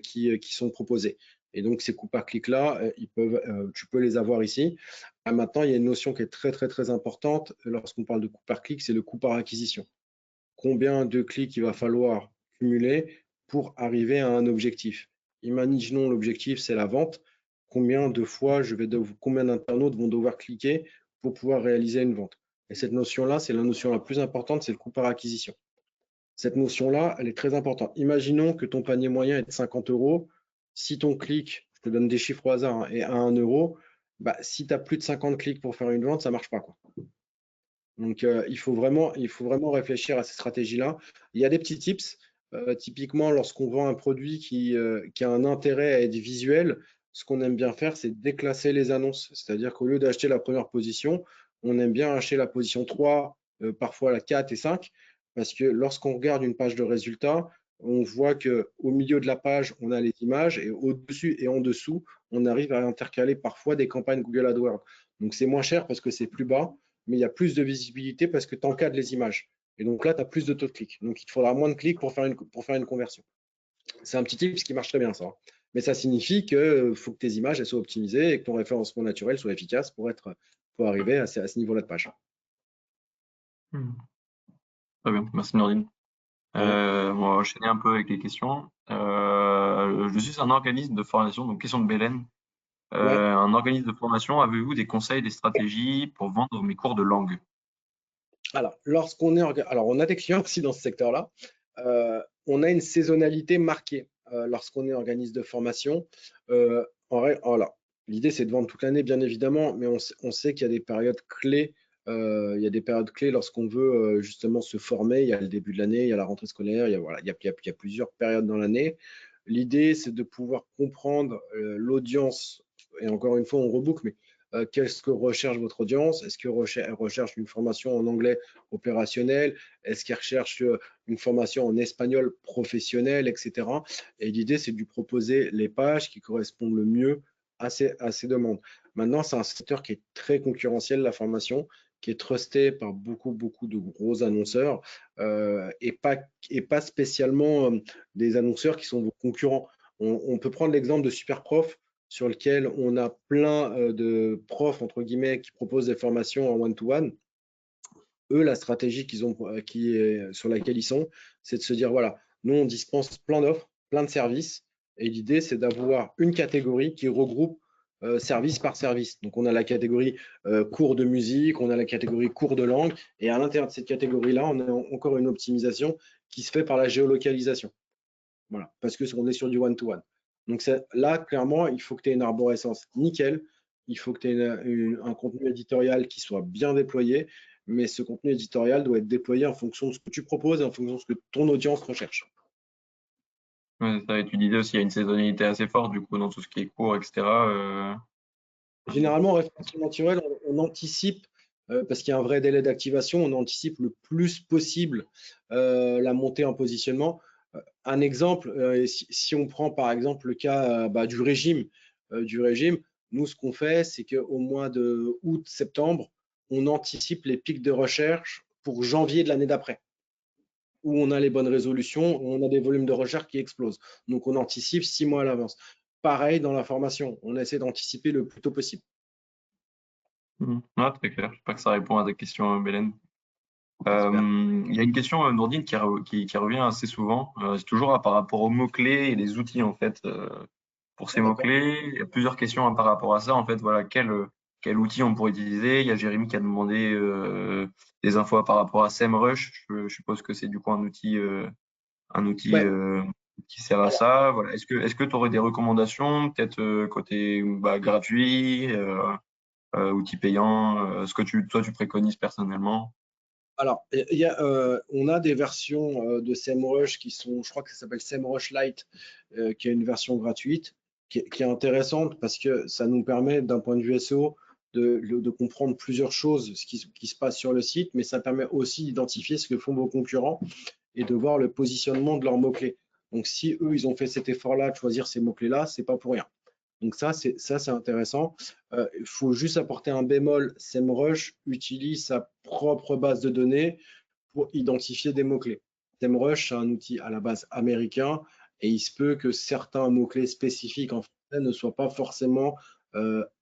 qui sont proposés. Et donc, ces coûts par clic-là, tu peux les avoir ici. Maintenant, il y a une notion qui est très, très, très importante lorsqu'on parle de coût par clic, c'est le coût par acquisition. Combien de clics il va falloir cumuler pour arriver à un objectif? Imaginons l'objectif, c'est la vente. Combien de fois combien d'internautes vont devoir cliquer pour pouvoir réaliser une vente? Et cette notion-là, c'est la notion la plus importante, c'est le coût par acquisition. Cette notion-là, elle est très importante. Imaginons que ton panier moyen est de 50 euros. Si ton clic, je te donne des chiffres au hasard, hein, est à 1 euro, bah, si tu as plus de 50 clics pour faire une vente, ça ne marche pas, quoi. Donc, il faut vraiment réfléchir à ces stratégies-là. Il y a des petits tips. Typiquement, lorsqu'on vend un produit qui a un intérêt à être visuel, ce qu'on aime bien faire, c'est déclasser les annonces. C'est-à-dire qu'au lieu d'acheter la première position, on aime bien acheter la position 3, parfois la 4 et 5, parce que lorsqu'on regarde une page de résultats, on voit qu'au milieu de la page, on a les images et au-dessus et en dessous, on arrive à intercaler parfois des campagnes Google AdWords. Donc, c'est moins cher parce que c'est plus bas, mais il y a plus de visibilité parce que tu encadres les images. Et donc là, tu as plus de taux de clic. Donc, il te faudra moins de clics pour faire une conversion. C'est un petit tip qui marche très bien, ça. Mais ça signifie qu'il faut que tes images elles soient optimisées et que ton référencement naturel soit efficace pour arriver à ce niveau-là de page. hmm. Très bien. Merci, Nordine. Rien. On va enchaîner un peu avec les questions. Je suis un organisme de formation, donc question de Bélène. Ouais. Un organisme de formation, avez-vous des conseils, des stratégies pour vendre mes cours de langue? Alors, alors, on a des clients aussi dans ce secteur-là. On a une saisonnalité marquée lorsqu'on est organisme de formation. Alors, l'idée, c'est de vendre toute l'année, bien évidemment, mais on sait qu'il y a des périodes clés. Il y a des périodes clés lorsqu'on veut justement se former. Il y a le début de l'année, il y a la rentrée scolaire, voilà, il y a plusieurs périodes dans l'année. L'idée, c'est de pouvoir comprendre l'audience. Et encore une fois, on rebook, mais qu'est-ce que recherche votre audience? Est-ce qu'elle recherche une formation en anglais opérationnel? Est-ce qu'elle recherche une formation en espagnol professionnel, etc. Et l'idée, c'est de lui proposer les pages qui correspondent le mieux à ces demandes. Maintenant, c'est un secteur qui est très concurrentiel, la formation, qui est trusté par beaucoup, beaucoup de gros annonceurs et pas spécialement des annonceurs qui sont vos concurrents. On peut prendre l'exemple de Superprof, sur lequel on a plein de profs, entre guillemets, qui proposent des formations en one-to-one. Eux, la stratégie sur laquelle ils sont, c'est de se dire, voilà, nous, on dispense plein d'offres, plein de services, et l'idée, c'est d'avoir une catégorie qui regroupe service par service. Donc, on a la catégorie cours de musique, on a la catégorie cours de langue, et à l'intérieur de cette catégorie-là, on a encore une optimisation qui se fait par la géolocalisation. Voilà, parce qu'on est sur du one-to-one. Donc là, clairement, il faut que tu aies une arborescence nickel, Il faut que tu aies un contenu éditorial qui soit bien déployé, mais ce contenu éditorial doit être déployé en fonction de ce que tu proposes et en fonction de ce que ton audience recherche. Ouais, c'est ça. Et tu disais aussi, il y a une saisonnalité assez forte, du coup, dans tout ce qui est cours, etc. Généralement, en référencement naturel, on anticipe, parce qu'il y a un vrai délai d'activation, on anticipe le plus possible la montée en positionnement. Un exemple, si on prend par exemple le cas du régime, nous, ce qu'on fait, c'est qu'au mois de août-septembre, on anticipe les pics de recherche pour janvier de l'année d'après, où on a les bonnes résolutions, où on a des volumes de recherche qui explosent. Donc, on anticipe 6 mois à l'avance. Pareil dans la formation, on essaie d'anticiper le plus tôt possible. Ah, très clair. J'espère que ça répond à ta question, Bélène. J'espère. Il y a une question, Nourdine, qui revient assez souvent. C'est toujours par rapport aux mots-clés et les outils, en fait. Pour ces Ah, d'accord. mots-clés, il y a plusieurs questions par rapport à ça. En fait, voilà, quel outil on pourrait utiliser? Il y a Jérémy qui a demandé des infos par rapport à SEMrush. Je suppose que c'est du coup un outil Ouais, qui sert à alors, ça. Voilà. Est-ce que tu aurais des recommandations, peut-être côté gratuit, outil payant, ce que toi tu préconises personnellement? on a des versions de SEMrush qui sont, je crois que ça s'appelle SEMrush Lite, qui est une version gratuite, qui est intéressante parce que ça nous permet, d'un point de vue SEO, de comprendre plusieurs choses, qui se passe sur le site, mais ça permet aussi d'identifier ce que font vos concurrents et de voir le positionnement de leurs mots-clés. Donc, si eux, ils ont fait cet effort-là de choisir ces mots-clés-là, c'est pas pour rien. Donc ça, c'est intéressant. Il faut juste apporter un bémol. SEMrush utilise sa propre base de données pour identifier des mots-clés. SEMrush, c'est un outil à la base américain et il se peut que certains mots-clés spécifiques en français ne soient pas forcément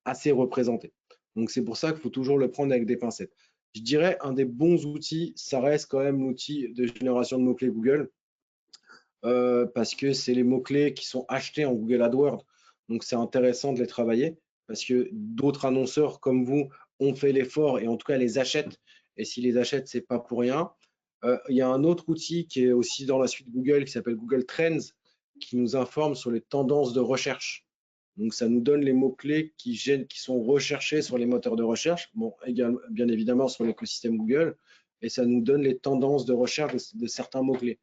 assez représentés. Donc c'est pour ça qu'il faut toujours le prendre avec des pincettes. Je dirais un des bons outils, ça reste quand même l'outil de génération de mots-clés Google, parce que c'est les mots-clés qui sont achetés en Google AdWords. Donc, c'est intéressant de les travailler parce que d'autres annonceurs comme vous ont fait l'effort et en tout cas les achètent. Et s'ils les achètent, c'est pas pour rien. Il y a un autre outil qui est aussi dans la suite Google qui s'appelle Google Trends qui nous informe sur les tendances de recherche. Donc, ça nous donne les mots-clés qui sont recherchés sur les moteurs de recherche, bon, bien évidemment sur l'écosystème Google, et ça nous donne les tendances de recherche de certains mots-clés.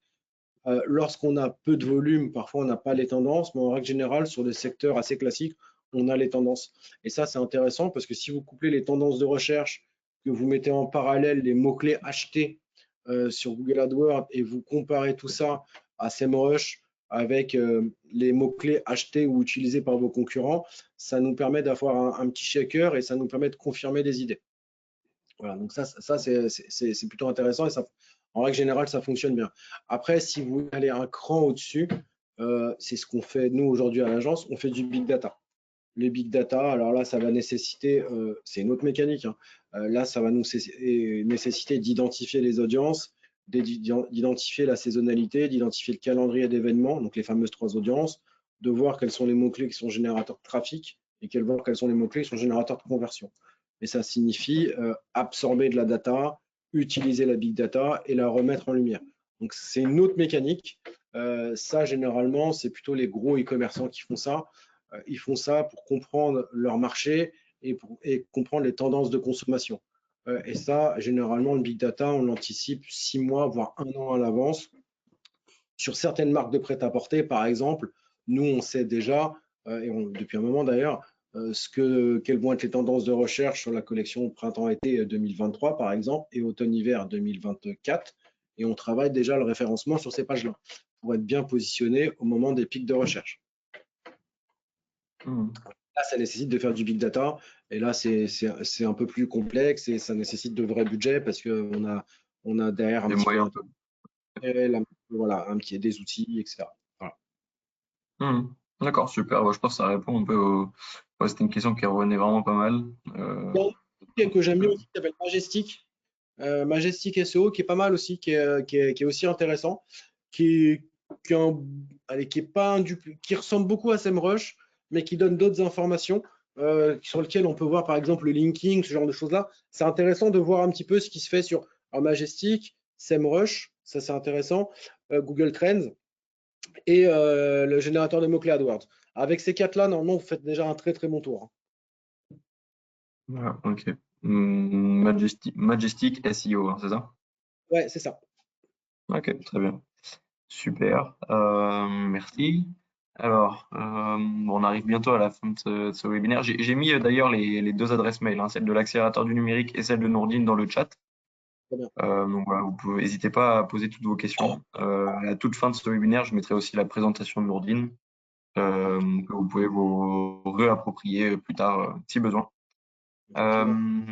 Lorsqu'on a peu de volume, parfois on n'a pas les tendances, mais en règle générale, sur des secteurs assez classiques, on a les tendances. Et ça, c'est intéressant parce que si vous couplez les tendances de recherche, que vous mettez en parallèle les mots-clés achetés sur Google AdWords et vous comparez tout ça à SEMrush avec les mots-clés achetés ou utilisés par vos concurrents, ça nous permet d'avoir un petit shaker et ça nous permet de confirmer des idées. Voilà, donc ça c'est plutôt intéressant et ça, en règle générale, ça fonctionne bien. Après, si vous allez un cran au-dessus, c'est ce qu'on fait nous aujourd'hui à l'agence, on fait du big data. Les big data, alors là, ça va nécessiter, c'est une autre mécanique, hein. Là, ça va nous nécessiter d'identifier les audiences, d'identifier la saisonnalité, d'identifier le calendrier d'événements, donc les fameuses 3 audiences, de voir quels sont les mots-clés qui sont générateurs de trafic et voir quels sont les mots-clés qui sont générateurs de conversion. Et ça signifie absorber de la data, utiliser la big data et la remettre en lumière. Donc, c'est une autre mécanique. Ça, généralement, c'est plutôt les gros e-commerçants qui font ça. Ils font ça pour comprendre leur marché et comprendre les tendances de consommation. Et ça, généralement, le big data, on l'anticipe 6 mois, voire 1 an à l'avance. Sur certaines marques de prêt-à-porter, par exemple, nous, on sait déjà, depuis un moment d'ailleurs, quelles vont être les tendances de recherche sur la collection printemps-été 2023, par exemple, et automne-hiver 2024. Et on travaille déjà le référencement sur ces pages-là pour être bien positionné au moment des pics de recherche. Hmm. Là, ça nécessite de faire du big data. Et là, c'est un peu plus complexe et ça nécessite de vrais budgets parce qu'on a derrière un Des petit peu moyens. un tel, voilà, des outils, etc. Voilà. Hmm. D'accord, super. Ouais, je pense que ça répond un peu ouais, c'était une question qui revenait vraiment pas mal. Il y a un outil que j'aime bien aussi qui s'appelle Majestic. Majestic SEO qui est pas mal aussi, qui est aussi intéressant, qui est, allez, qui est pas qui ressemble beaucoup à SEMrush, mais qui donne d'autres informations sur lesquelles on peut voir par exemple le linking, ce genre de choses-là. C'est intéressant de voir un petit peu ce qui se fait sur Majestic, SEMrush, ça c'est intéressant, Google Trends et le générateur de mots-clés AdWords. Avec ces quatre-là, normalement, vous faites déjà un très très bon tour. Voilà, ok. Majestic SEO, hein, c'est ça? Ouais, c'est ça. Ok, très bien. Super, merci. Alors, on arrive bientôt à la fin de ce webinaire. J'ai mis d'ailleurs les deux adresses mail, hein, celle de l'accélérateur du numérique et celle de Nourdine dans le chat. Très bien. Donc voilà, vous pouvez, n'hésitez pas à poser toutes vos questions. À la toute fin de ce webinaire, je mettrai aussi la présentation de Nourdine, que vous pouvez vous réapproprier plus tard si besoin. Effectivement.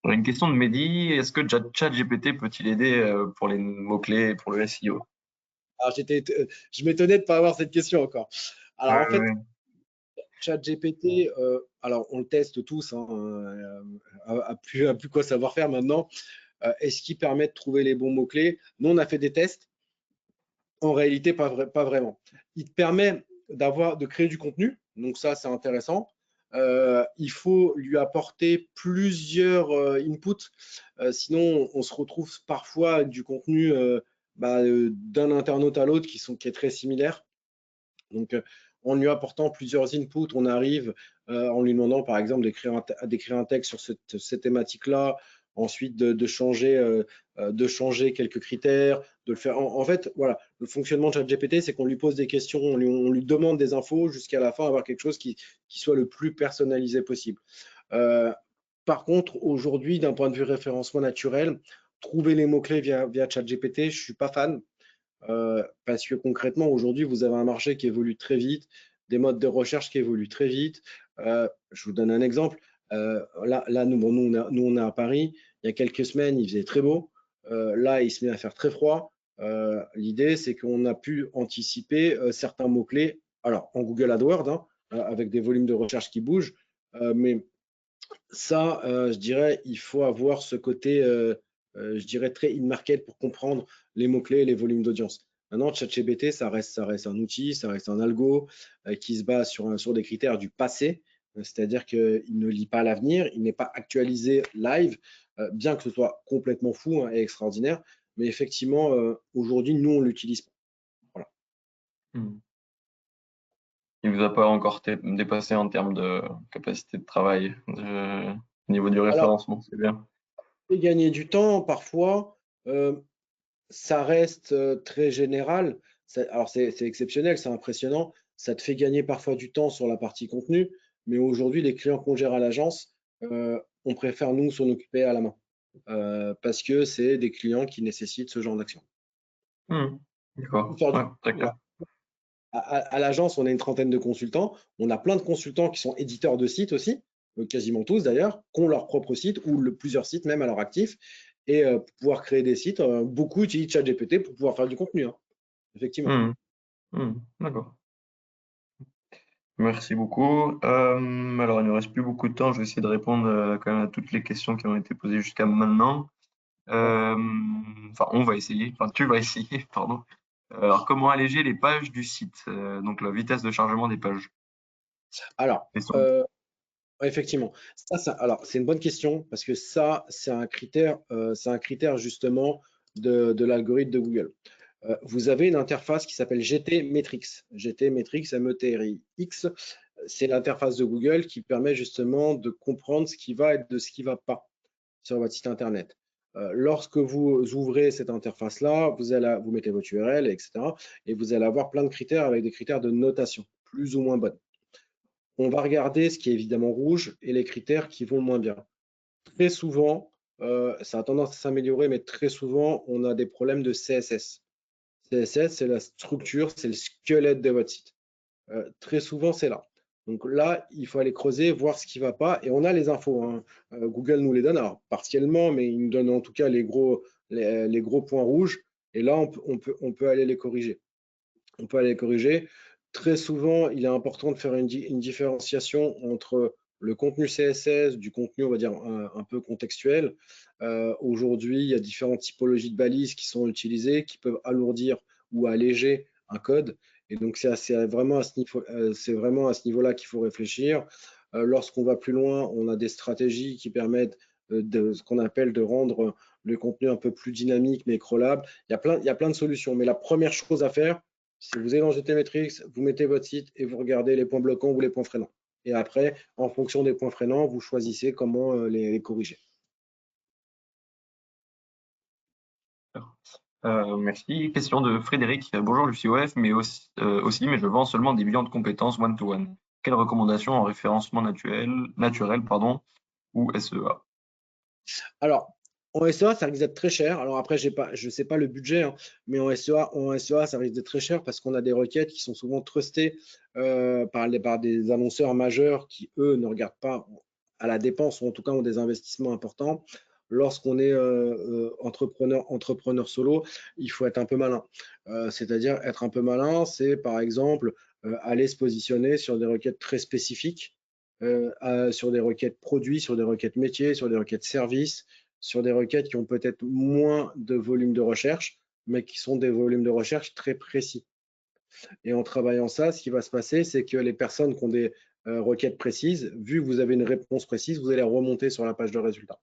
Une question de Mehdi, est-ce que ChatGPT peut-il aider pour les mots-clés et pour le SEO? Alors, je m'étonnais de ne pas avoir cette question encore. Alors, en fait, Ouais, ChatGPT, alors on le teste tous, hein, à plus quoi savoir faire maintenant. Est-ce qu'il permet de trouver les bons mots-clés? Nous, on a fait des tests. En réalité, pas vraiment. Il te permet de créer du contenu, donc ça, c'est intéressant. Il faut lui apporter plusieurs inputs, sinon on se retrouve parfois avec du contenu d'un internaute à l'autre qui est très similaire. Donc, en lui apportant plusieurs inputs, on arrive en lui demandant, par exemple, d'écrire un texte sur cette thématique-là, ensuite de changer quelques critères, de le faire. En fait, voilà, le fonctionnement de ChatGPT, c'est qu'on lui pose des questions, on lui demande des infos jusqu'à la fin, avoir quelque chose qui soit le plus personnalisé possible. Euh, Par contre, aujourd'hui, d'un point de vue référencement naturel, trouver les mots-clés via ChatGPT, je ne suis pas fan. Parce que concrètement, aujourd'hui, vous avez un marché qui évolue très vite, des modes de recherche qui évoluent très vite. Je vous donne un exemple. Là nous, on est à Paris. Il y a quelques semaines, il faisait très beau. Là, il se met à faire très froid. L'idée, c'est qu'on a pu anticiper certains mots-clés. Alors, en Google AdWords, hein, avec des volumes de recherche qui bougent. Mais ça, je dirais, il faut avoir ce côté, je dirais, très in-market pour comprendre les mots-clés et les volumes d'audience. Maintenant, ChatGPT, ça reste un outil, ça reste un algo qui se base sur des critères du passé, c'est-à-dire qu'il ne lit pas l'avenir, il n'est pas actualisé live, bien que ce soit complètement fou, hein, et extraordinaire. Mais effectivement, aujourd'hui, nous, on l'utilise pas. Voilà. ouais. Il vous a pas encore dépassé en termes de capacité de travail, au niveau du Alors, référencement, c'est bien. et gagner du temps, parfois, euh, ça reste très général. Alors, c'est exceptionnel, c'est impressionnant. Ça te fait gagner parfois du temps sur la partie contenu, mais aujourd'hui, les clients qu'on gère à l'agence, on préfère nous s'en occuper à la main parce que c'est des clients qui nécessitent ce genre d'action. Mmh. D'accord, Faire ouais, très clair. voilà. À l'agence, on a une trentaine de consultants. On a plein de consultants qui sont éditeurs de sites aussi, quasiment tous d'ailleurs, qui ont leur propre site ou plusieurs sites même à leur actif. Et pour pouvoir créer des sites, beaucoup utilisent ChatGPT pour pouvoir faire du contenu, hein, effectivement. Mmh. Mmh. D'accord. Merci beaucoup. Alors, il ne nous reste plus beaucoup de temps. Je vais essayer de répondre quand même à toutes les questions qui ont été posées jusqu'à maintenant. Ouais. Euh, Enfin, on va essayer. Enfin, tu vas essayer, pardon. Alors, comment alléger les pages du site? Donc, la vitesse de chargement des pages. Alors, Question. effectivement, alors c'est une bonne question parce que ça, c'est un critère justement de l'algorithme de Google. Vous avez une interface qui s'appelle GTmetrix. GTmetrix, M-E-T-R-I-X, c'est l'interface de Google qui permet justement de comprendre ce qui va et de ce qui ne va pas sur votre site internet. Lorsque vous ouvrez cette interface-là, vous mettez votre URL, etc. Et vous allez avoir plein de critères avec des critères de notation, plus ou moins bonnes. On va regarder ce qui est évidemment rouge et les critères qui vont moins bien. Très souvent, ça a tendance à s'améliorer, mais très souvent, on a des problèmes de CSS. CSS, c'est la structure, c'est le squelette de votre site. Très souvent, c'est là. Donc là, il faut aller creuser, voir ce qui ne va pas. Et on a les infos, hein. Google nous les donne, alors partiellement, mais il nous donne en tout cas les gros points rouges. Et là, on peut aller les corriger. On peut aller les corriger. Très souvent, il est important de faire une différenciation entre le contenu CSS, du contenu, on va dire, un peu contextuel. Aujourd'hui, il y a différentes typologies de balises qui sont utilisées, qui peuvent alourdir ou alléger un code. Et donc, c'est vraiment à ce niveau-là qu'il faut réfléchir. Lorsqu'on va plus loin, on a des stratégies qui permettent de ce qu'on appelle de rendre le contenu un peu plus dynamique, mais crawlable. Il y a plein de solutions. Mais la première chose à faire, si vous allez dans GTmetrix, vous mettez votre site et vous regardez les points bloquants ou les points freinants. Et après, en fonction des points freinants, vous choisissez comment les corriger. Merci. Question de Frédéric. Bonjour, je suis OF, mais aussi, mais je vends seulement des bilans de compétences one-to-one. Quelles recommandations en référencement naturel, pardon, ou SEA? Alors, en SEA, ça risque d'être très cher. Alors après, je ne sais pas le budget, hein, mais en SEA, ça risque d'être très cher parce qu'on a des requêtes qui sont souvent trustées par des annonceurs majeurs qui, eux, ne regardent pas à la dépense ou en tout cas ont des investissements importants. Lorsqu'on est entrepreneur solo, il faut être un peu malin. C'est-à-dire être un peu malin, c'est par exemple aller se positionner sur des requêtes très spécifiques, sur des requêtes produits, sur des requêtes métiers, sur des requêtes services, sur des requêtes qui ont peut-être moins de volume de recherche, mais qui sont des volumes de recherche très précis. Et en travaillant ça, ce qui va se passer, c'est que les personnes qui ont des requêtes précises, vu que vous avez une réponse précise, vous allez remonter sur la page de résultats.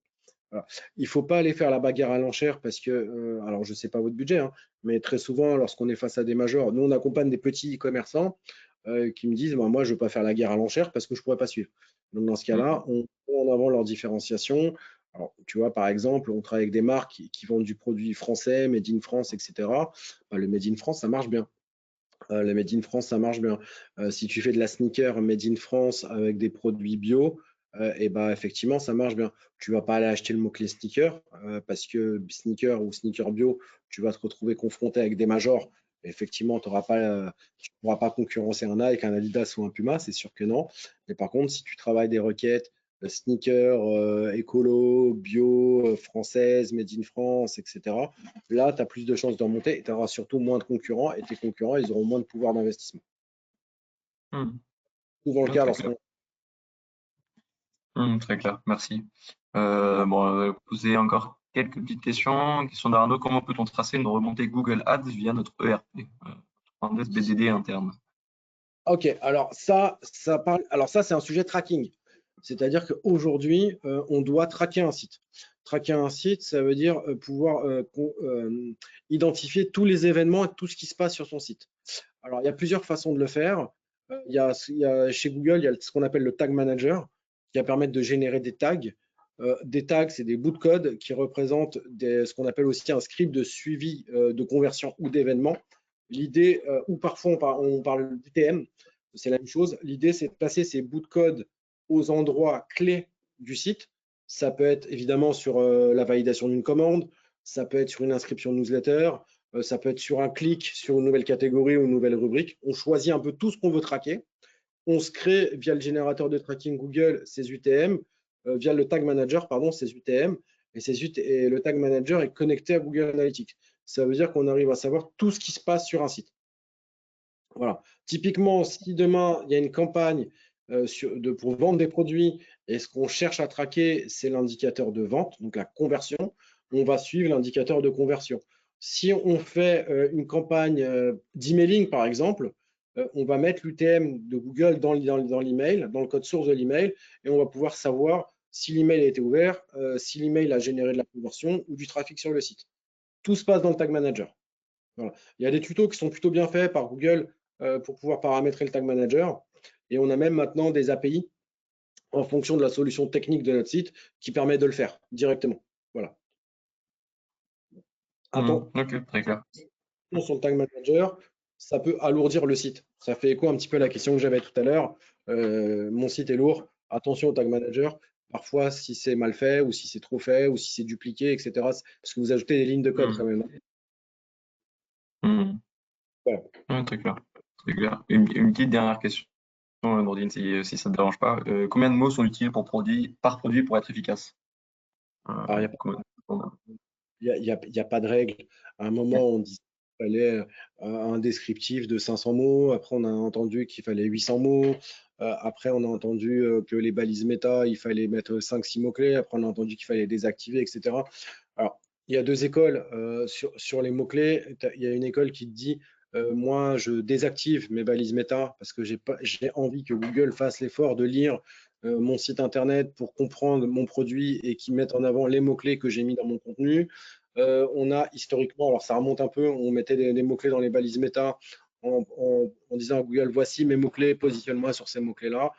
Voilà. Il ne faut pas aller faire la bagarre à l'enchère parce que, alors je ne sais pas votre budget, hein, mais très souvent, lorsqu'on est face à des majors, nous on accompagne des petits commerçants qui me disent, moi je ne veux pas faire la guerre à l'enchère parce que je ne pourrais pas suivre. Donc dans ce cas-là, on met en avant leur différenciation. Alors, tu vois, par exemple, on travaille avec des marques qui vendent du produit français, made in France, etc. Le made in France, ça marche bien. Le made in France, ça marche bien. Si tu fais de la sneaker made in France avec des produits bio, et ben effectivement, ça marche bien. Tu vas pas aller acheter le mot-clé sneaker parce que sneaker ou sneaker bio, tu vas te retrouver confronté avec des majors. Effectivement, tu ne pourras pas concurrencer un Nike, un Adidas ou un Puma, c'est sûr que non. Mais par contre, si tu travailles des requêtes sneaker, écolo, bio, française, made in France, etc. Là, tu as plus de chances de remonter et tu auras surtout moins de concurrents et tes concurrents, ils auront moins de pouvoir d'investissement. Souvent le cas Très clair. lorsqu'on… Très clair, merci. Poser encore quelques petites questions. Question d'Arnaud, comment peut-on tracer une remontée Google Ads via notre ERP, parenthèse BDD interne? Ok, alors ça c'est un sujet tracking. C'est-à-dire qu'aujourd'hui, on doit traquer un site. Traquer un site, ça veut dire pouvoir identifier tous les événements et tout ce qui se passe sur son site. Alors, il y a plusieurs façons de le faire. Chez Google, il y a ce qu'on appelle le Tag Manager qui va permettre de générer des tags. Des tags, c'est des bouts de code qui représentent ce qu'on appelle aussi un script de suivi de conversion ou d'événements. L'idée, ou parfois on parle d'UTM, c'est la même chose. L'idée, c'est de passer ces bouts de code aux endroits clés du site. Ça peut être évidemment sur la validation d'une commande, ça peut être sur une inscription de newsletter, ça peut être sur un clic sur une nouvelle catégorie ou une nouvelle rubrique. On choisit un peu tout ce qu'on veut traquer. On se crée via le générateur de tracking Google ces UTM, via le Tag Manager, pardon, ces UTM. Et le Tag Manager est connecté à Google Analytics. Ça veut dire qu'on arrive à savoir tout ce qui se passe sur un site. Voilà. Typiquement, si demain, il y a une campagne pour vendre des produits et ce qu'on cherche à traquer, c'est l'indicateur de vente, donc la conversion, on va suivre l'indicateur de conversion. Si on fait une campagne d'emailing, par exemple, on va mettre l'UTM de Google dans l'email, dans le code source de l'email, et on va pouvoir savoir si l'email a été ouvert, si l'email a généré de la conversion ou du trafic sur le site. Tout se passe dans le Tag Manager. Voilà. Il y a des tutos qui sont plutôt bien faits par Google pour pouvoir paramétrer le Tag Manager. Et on a même maintenant des API en fonction de la solution technique de notre site qui permet de le faire directement. Voilà. Ok, très clair. Sur le Tag Manager, ça peut alourdir le site. Ça fait écho un petit peu à la question que j'avais tout à l'heure. Mon site est lourd. Attention au Tag Manager. Parfois, si c'est mal fait ou si c'est trop fait ou si c'est dupliqué, etc. Parce que vous ajoutez des lignes de code quand même. Voilà. Très clair. Très clair. Une petite dernière question, Nordine, si ça ne te dérange pas. Combien de mots sont utiles par produit pour être efficace? Alors, il n'y a pas de règle. À un moment, on disait qu'il fallait un descriptif de 500 mots. Après, on a entendu qu'il fallait 800 mots. Après, on a entendu que les balises méta, il fallait mettre 5-6 mots-clés. Après, on a entendu qu'il fallait désactiver, etc. Alors, il y a deux écoles sur les mots-clés. Il y a une école qui te dit moi, je désactive mes balises méta parce que j'ai envie que Google fasse l'effort de lire mon site internet pour comprendre mon produit et qui mette en avant les mots-clés que j'ai mis dans mon contenu. On a historiquement, alors ça remonte un peu, on mettait des mots-clés dans les balises méta en disant à Google, voici mes mots-clés, positionne-moi sur ces mots-clés-là.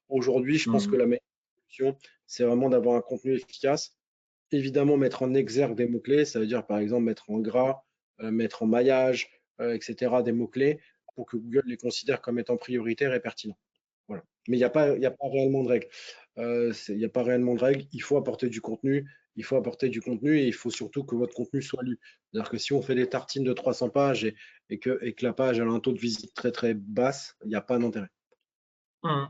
Aujourd'hui, je pense que Mhm. la meilleure solution, c'est vraiment d'avoir un contenu efficace. Évidemment, mettre en exergue des mots-clés, ça veut dire par exemple mettre en gras, mettre en maillage, etc., des mots-clés pour que Google les considère comme étant prioritaires et pertinents. Voilà. Mais il y a pas réellement de règles. Il n'y a pas réellement de règles. Il faut apporter du contenu. Il faut apporter du contenu et il faut surtout que votre contenu soit lu. C'est-à-dire que si on fait des tartines de 300 pages et que la page a un taux de visite très très basse, il n'y a pas d'intérêt. Mhm.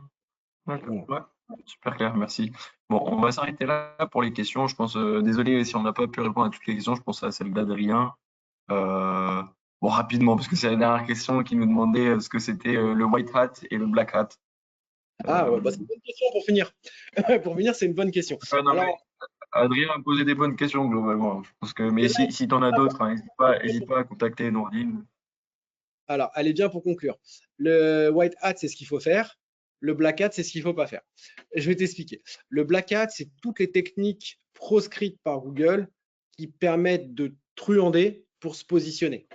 D'accord. Voilà. Ouais. Super clair, merci. Bon, on va s'arrêter là pour les questions. Je pense, désolé si on n'a pas pu répondre à toutes les questions. Je pense à celle d'Adrien. Euh, bon, rapidement, parce que c'est la dernière question qui nous demandait ce que c'était le white hat et le black hat. Ah, Euh, ouais, bah, c'est une bonne question pour finir. Pour finir, c'est une bonne question. non, mais Alors, Adrien a posé des bonnes questions globalement. Je pense que, mais déjà, si tu en as d'autres, hein, hésite pas à contacter Nourdine. alors, elle est bien pour conclure. Le white hat, c'est ce qu'il faut faire. Le black hat, c'est ce qu'il ne faut pas faire. Je vais t'expliquer. Le black hat, c'est toutes les techniques proscrites par Google qui permettent de truander pour se positionner.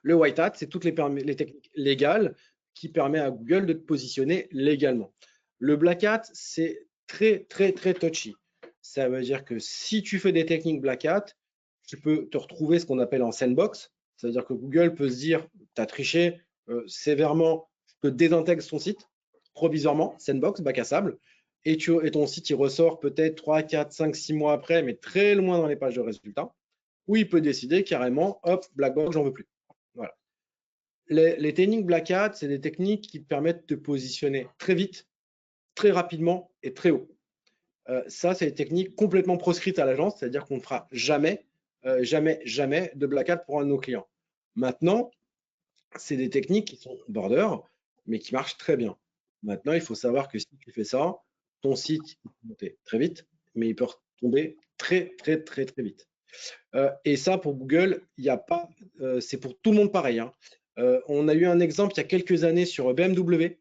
Le white hat, c'est toutes les techniques légales qui permettent à Google de te positionner légalement. Le black hat, c'est très, très, très touchy. Ça veut dire que si tu fais des techniques black hat, tu peux te retrouver ce qu'on appelle en sandbox. C'est-à-dire que Google peut se dire, tu as triché sévèrement, je te désintègre ton site provisoirement, sandbox, bac à sable, et ton site il ressort peut-être 3, 4, 5, 6 mois après, mais très loin dans les pages de résultats, ou il peut décider carrément, hop, black box, j'en veux plus. Voilà. Les techniques black hat, c'est des techniques qui te permettent de te positionner très vite, très rapidement et très haut. Ça, c'est des techniques complètement proscrites à l'agence, c'est-à-dire qu'on ne fera jamais, jamais, jamais de black hat pour un de nos clients. Maintenant, c'est des techniques qui sont border, mais qui marchent très bien. Maintenant, il faut savoir que si tu fais ça, ton site peut monter très vite, mais il peut retomber très, très, très, très vite. Et ça, pour Google, il n'y a pas, c'est pour tout le monde pareil, hein. On a eu un exemple il y a quelques années sur BMW,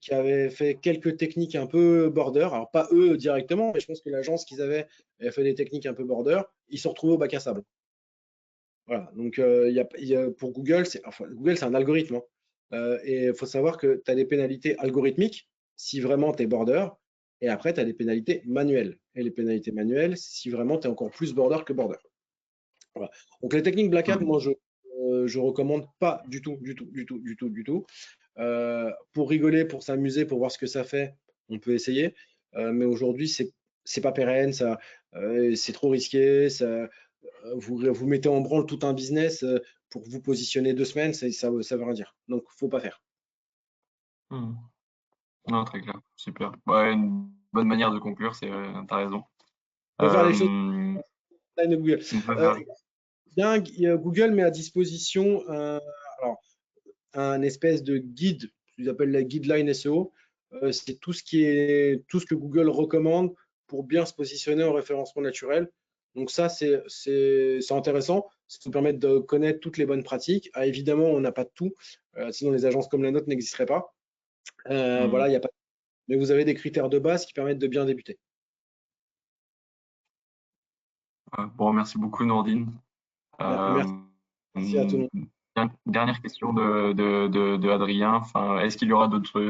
qui avait fait quelques techniques un peu border. Alors, pas eux directement, mais je pense que l'agence qu'ils avaient avait fait des techniques un peu border. Ils se sont retrouvés au bac à sable. Voilà. Donc, pour Google, Google, c'est un algorithme, hein. Et il faut savoir que tu as des pénalités algorithmiques si vraiment tu es border. Et après, tu as des pénalités manuelles. Et les pénalités manuelles, si vraiment tu es encore plus border que border. Voilà. Donc les techniques Black Hat, Hmm. moi je recommande pas du tout, du tout, du tout, du tout, du tout. Pour rigoler, pour s'amuser, pour voir ce que ça fait, on peut essayer. Mais aujourd'hui, c'est pas pérenne, ça, c'est trop risqué. Ça, vous mettez en branle tout un business pour vous positionner 2 semaines, ça veut rien dire. Donc faut pas faire. Hmm. Non, très clair. Super. Ouais, une bonne manière de conclure, t'as raison. Faut faire les choses Euh, de Google. c'est Euh, ça. Google met à disposition alors, un espèce de guide, qu'ils appellent la guideline SEO. C'est tout ce que Google recommande pour bien se positionner en référencement naturel. Donc ça, c'est intéressant. Ça nous permet de connaître toutes les bonnes pratiques. Ah, évidemment, on n'a pas tout, sinon les agences comme la nôtre n'existeraient pas. Hmm. Voilà, il y a pas. Mais vous avez des critères de base qui permettent de bien débuter. Ouais. Bon, merci beaucoup, Nourdine. Merci, Euh, merci à tout le monde. dernière question de Adrien. Enfin, est-ce qu'il y aura d'autres